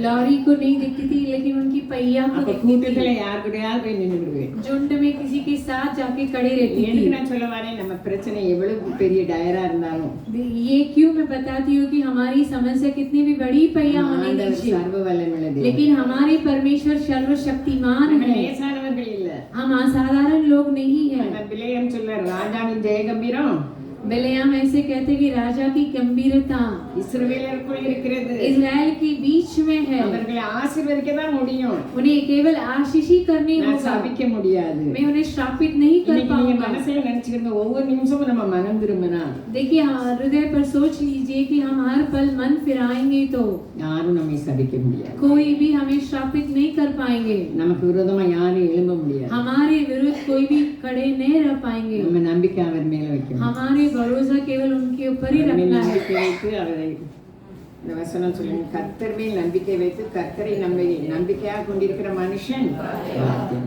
लॉरी को नहीं दिखती थी, लेकिन उनकी पहिया को அப்ப दिखती கூட்டத்துல थी। யார் கூடயாவது போய் நின்னுடுவேன். झुंड में किसी के साथ जाके खड़े रहती எதுக்கு थी। நான் சொல்ல வரேன், நம்ம பிரச்சனை எவ்வளவு பெரிய டயரா இருந்தாலும் ये क्यों मैं बताती हूँ कि हमारी समस्या कितनी भी बड़ी पहिया होने ஆண்டவர் दीजिए, சர்வ வல்லமையுள்ள தேவன். लेकिन हमारे परमेश्वर सर्वशक्तिमान நம்ம है। லேசானவர்கள் இல்ல. हम असाधारण लोग नहीं है। அந்த பிலேயம் சொல்றார், ராஜாவின் ஜெயகம்பீரம் बिलेयाम ऐसे कहते कि राजा की गंभीरता இஸ்ரவேலருக்குள் இருக்கிறது. इजराइल के बीच में है। அவர்களை ஆசீர்வதிக்க தான் முடியும், उन्हें केवल आशीष ही करनी நான் होगा, சபிக்க முடியாது. मैं उन्हें श्रापित नहीं कर இன்னைக்கு நீங்க पाऊंगा। மனசுல நினைச்சுக்கிறீங்க, ஒவ்வொரு நிமிஷமும் நம்ம மனம் திரும்பினா देखिए, हृदय पर सोच लीजिए कि हम हर पल मन फिराएंगे तो யாரும் நம்மை சபிக்க முடியாது. कोई भी हमें श्रापित नहीं कर पाएंगे। நமக்கு விரோதமா யாரும் எழும்ப முடியாது. हमारे विरुद्ध कोई भी खड़े नहीं रह पाएंगे। நம்ம நம்பிக்கை அவர் மேல வைக்கணும். हमारे भरोसा केवल उनके ऊपर ही அவர் மேல் रखना है। நம்பிக்கை வைத்து அவரை, இந்த வசனம் சொல்லுங்க, கர்த்தர் மேல் நம்பிக்கை வைத்து கர்த்தரை நம்பிக்கையாக கொண்டிருக்கிற மனுஷன் பாக்கியவான்.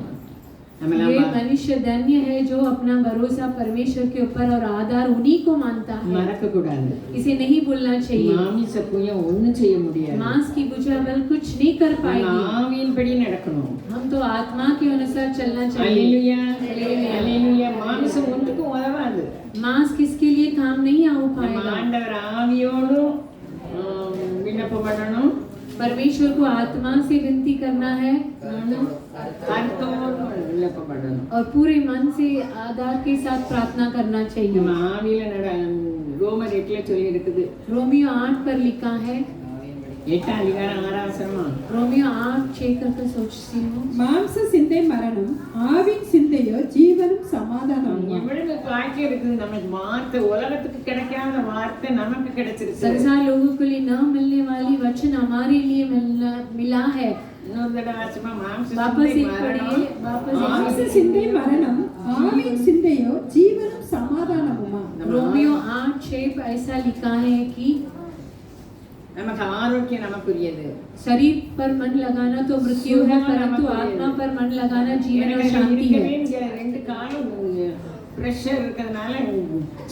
நம்மலாம் ये मनुष्य धन्य है जो अपना भरोसा परमेश्वर के ऊपर और आधार उन्हीं को मानता है। மறக்க கூடாது. इसे नहीं भूलना चाहिए। மாமிச புயம் ஒண்ணும் செய்ய முடியாது. मांस की बुझावल कुछ नहीं कर நம்ம पाएगी। ஆவியின்படி நடக்கணும். हम तो आत्मा के अनुसार चलना चाहिए। அல்லேலூயா, அல்லேலூயா. மாமிசம் ஒன்றுக்கும் உதவாது. मांस किसके लिए काम नहीं आ நம்ம पाएगा। ஆண்டவர் ஆவியோடும் விண்ணப்பம் பண்ணணும், परमेश्वर को आत्मा से विनती करना है கருத்தோடும் விண்ணப்பம் பண்ணணும். और पूरे मन से आधार के साथ प्रार्थना करना நம்ம चाहिए। ஆவியில ரோமர் 8ல சொல்லி இருக்குது. रोमियो 8 पर लिखा है, 8ஆம் அதிகாரம் 6ஆம் வசனம். रोमियो 8:6 करके सोचती हूँ। மாம்ச சிந்தை மரணம், ஆவின் சிந்தையோ ஜீவனும் சமாதானமும்। எவ்வளவு பாக்கியம் இருக்குது, நமக்கு வார்த்தை, உலகத்துக்கு கிடைக்காத வார்த்தை நமக்கு கிடைச்சிருக்கு. संसार लोगों के लिए न मिलने वाली वचन हमारे लिए मिला है। இன்னொரு தடவை வாசிப்போம். மாம்ச वापस சிந்தை एक மரணம், पढ़िए, वापस மாம்ச சிந்தை மரணம், ஆவின் சிந்தையோ ஜீவனும் சமாதானமுமா। रोमियो 8:6 ऐसा लिखा है कि நமக்கு ஆரோக்கியம் நமக்குரியது. शरीर पर मन लगाना तो मृत्यु है, परंतु आत्मा पर मन लगाना जीवन और शांति है। ரெண்டு காலம் பிரஷர் இருக்கிறதுனால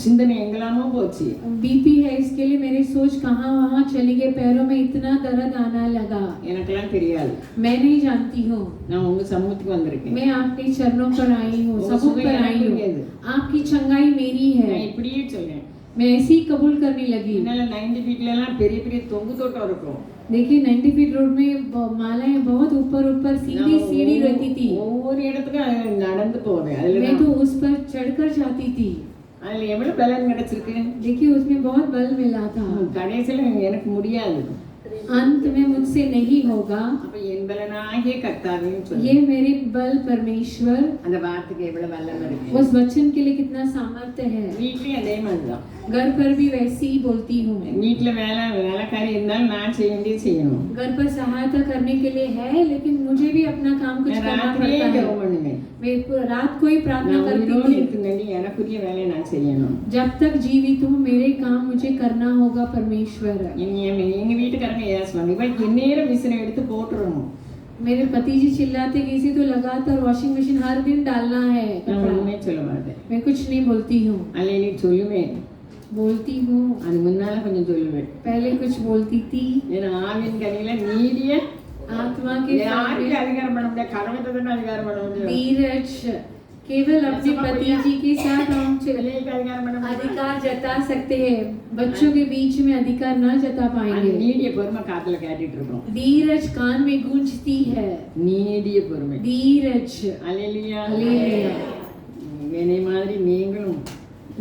சிந்தனை எங்கெல்லாமோ போச்சு. बीपी है, इसके लिए मेरी सोच कहाँ वहाँ चली गई, पैरों में इतना दर्द आना लगा। எனக்கெல்லாம் தெரியாது. मैं नहीं जानती हूँ, நான் உங்க சமூகத்துக்கு வந்திருக்கேன். मैं आपके चरणों पर आई हूँ, वो सबूत सुबह पर आई यहाँ हूँ। गए थे। आपकी चंगाई मेरी நான் है। இப்படியே சொல்றேன். मैं ऐसे ही कबूल करने लगी। என்னால 90 ஃபீட்ல எல்லாம் பெரிய பெரிய தொங்கு தோட்டம் இருக்கும். देखिए 90 फीट रोड में मालाएं बहुत ऊपर ऊपर सीधी सीढ़ी रहती थी। ஒவ்வொரு இடத்துக்கும் நடந்து போவேன். அதுல मैं तो उस पर चढ़कर जाती थी। அதுல எவ்வளவு பலன் கிடைச்சிருக்கு. देखिए उसमें बहुत बल मिला था। கடைசியில எனக்கு முடியாது. अंत में मुझसे नहीं होगा। அப்ப என் என்பலனாகிய கர்த்தாவையும் சொல்லு. ये मेरे बल परमेश्वर, அந்த வார்த்தைக்கு எவ்வளவு வல்லமை இருக்கு. उस वचन के लिए कितना सामर्थ्य है। வீட்லயும் அதே மாதிரிதான். घर पर भी वैसे ही बोलती हूँ। வீட்டுல வேலைக்காரி இருந்தாலும் நான் செய்ய வேண்டியது செய்யணும். घर पर सहायता करने के लिए है, लेकिन मुझे भी अपना काम कुछ நான் करना ராத்திரியே पड़ता है। ஜெபம் பண்ணுவேன். मैं रात को ही प्रार्थना நான் करती உயிரோடு थी। இருக்குங்கடி எனக்குரிய வேலையை நான் செய்யணும். जब तक जीवित हूँ मेरे काम मुझे करना होगा परमेश्वर। எங்க வீட்டுக்காரங்க ஏசுவாங்க, இவன் எந்நேரம் மிஷினை எடுத்து போட்டுறணும். मेरे पति जी चिल्लाते किसी तो लगातार वॉशिंग मशीन हर दिन डालना है நான் कपड़ा। ஒண்ணுமே சொல்ல மாட்டேன். मैं कुछ नहीं बोलती हूँ, அல்லேலூயா சொல்லுவேன். बोलती हूँ। அது முன்னால கொஞ்சம் சொல்லுவேன். पहले कुछ बोलती थी। ஏன்னா ஆவின் கனியில நீடிய आत्मा के फल யாருக்கு में அதிகாரம் பண்ண முடியாது, கடவுளுக்கு தானே அதிகாரம் பண்ண முடியும். धीरज, केवल अपने पति जी के साथ हम பிள்ளைகளுக்கு அதிகாரம் பண்ண முடியாது. अधिकार जता सकते हैं, बच्चों के बीच में अधिकार न जता அந்த पाएंगे। நீடிய பொறுமை காத்துல கேட்டுட்டு இருக்கோம். धीरज कान में गूंजती है। நீடிய பொறுமை. धीरज, அல்லேலூயா. हालेलुया। என்னை மாதிரி நீங்களும்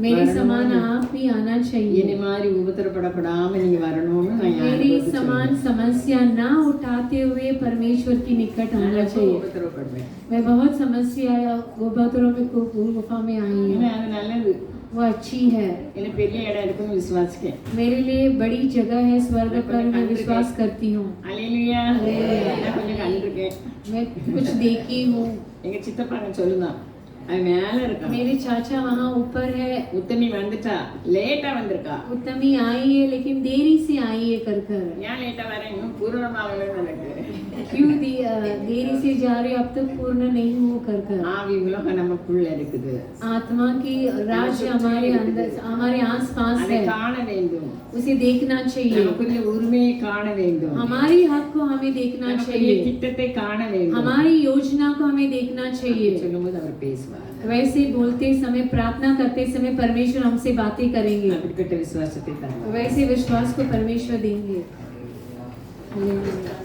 मेरे समान आप भी आना என்னை चाहिए। மாதிரி உபத்திரப்படப்படாம நீங்க வரணும்னு நான் मेरी யாருக்கு समान समस्या ना उठाते हुए परमेश्वर की निकट आना चाहिए। உபத்திரப்படுவேன். मैं बहुत समस्या गुफातरों में गुफा में आई ஏன்னா हूँ, அது நல்லது. वो अच्छी है। எனக்கு பெரிய இடம் இருக்குன்னு விசுவாசிக்கேன். मेरे लिए बड़ी जगह है स्वर्ग पर, मैं विश्वास करती हूँ। அல்லேலூயா. நான் கொஞ்சம் கண்டிருக்கேன். मैं कुछ देखी हूँ। எங்க சித்தப்பாங்க சொல்லுங்க, அது மேல இருக்கா. मेरे चाचा वहाँ ऊपर है। உத்தமி வந்துட்டா, லேட்டா வந்திருக்கா. उत्तमी आई है लेकिन देरी से आई है कर कर। ஏன் லேட்டா வரேன், இன்னும் பூர்ணமாகலன்னு எனக்கு. क्यों देरी से जा रहे हो, अब तक पूर्ण नहीं हो कर कर। ஆவி உலகம் நமக்குள்ள இருக்குது. आत्मा की राज्य हमारे अंदर, हमारे आस पास அதை है, காண வேண்டும். उसे देखना चाहिए। நமக்குரிய உரிமையை காண வேண்டும். हमारी हक को हमें देखना நமக்குரிய चाहिए, திட்டத்தை காண வேண்டும். हमारी योजना को हमें देखना चाहिए। சொல்லும்போது அவர் பேசுவார். वैसे बोलते समय, प्रार्थना करते समय परमेश्वर हमसे बातें करेंगे। அப்படிப்பட்ட விசுவாசத்தை தருவார். वैसे विश्वास को परमेश्वर देंगे। हालेलुया।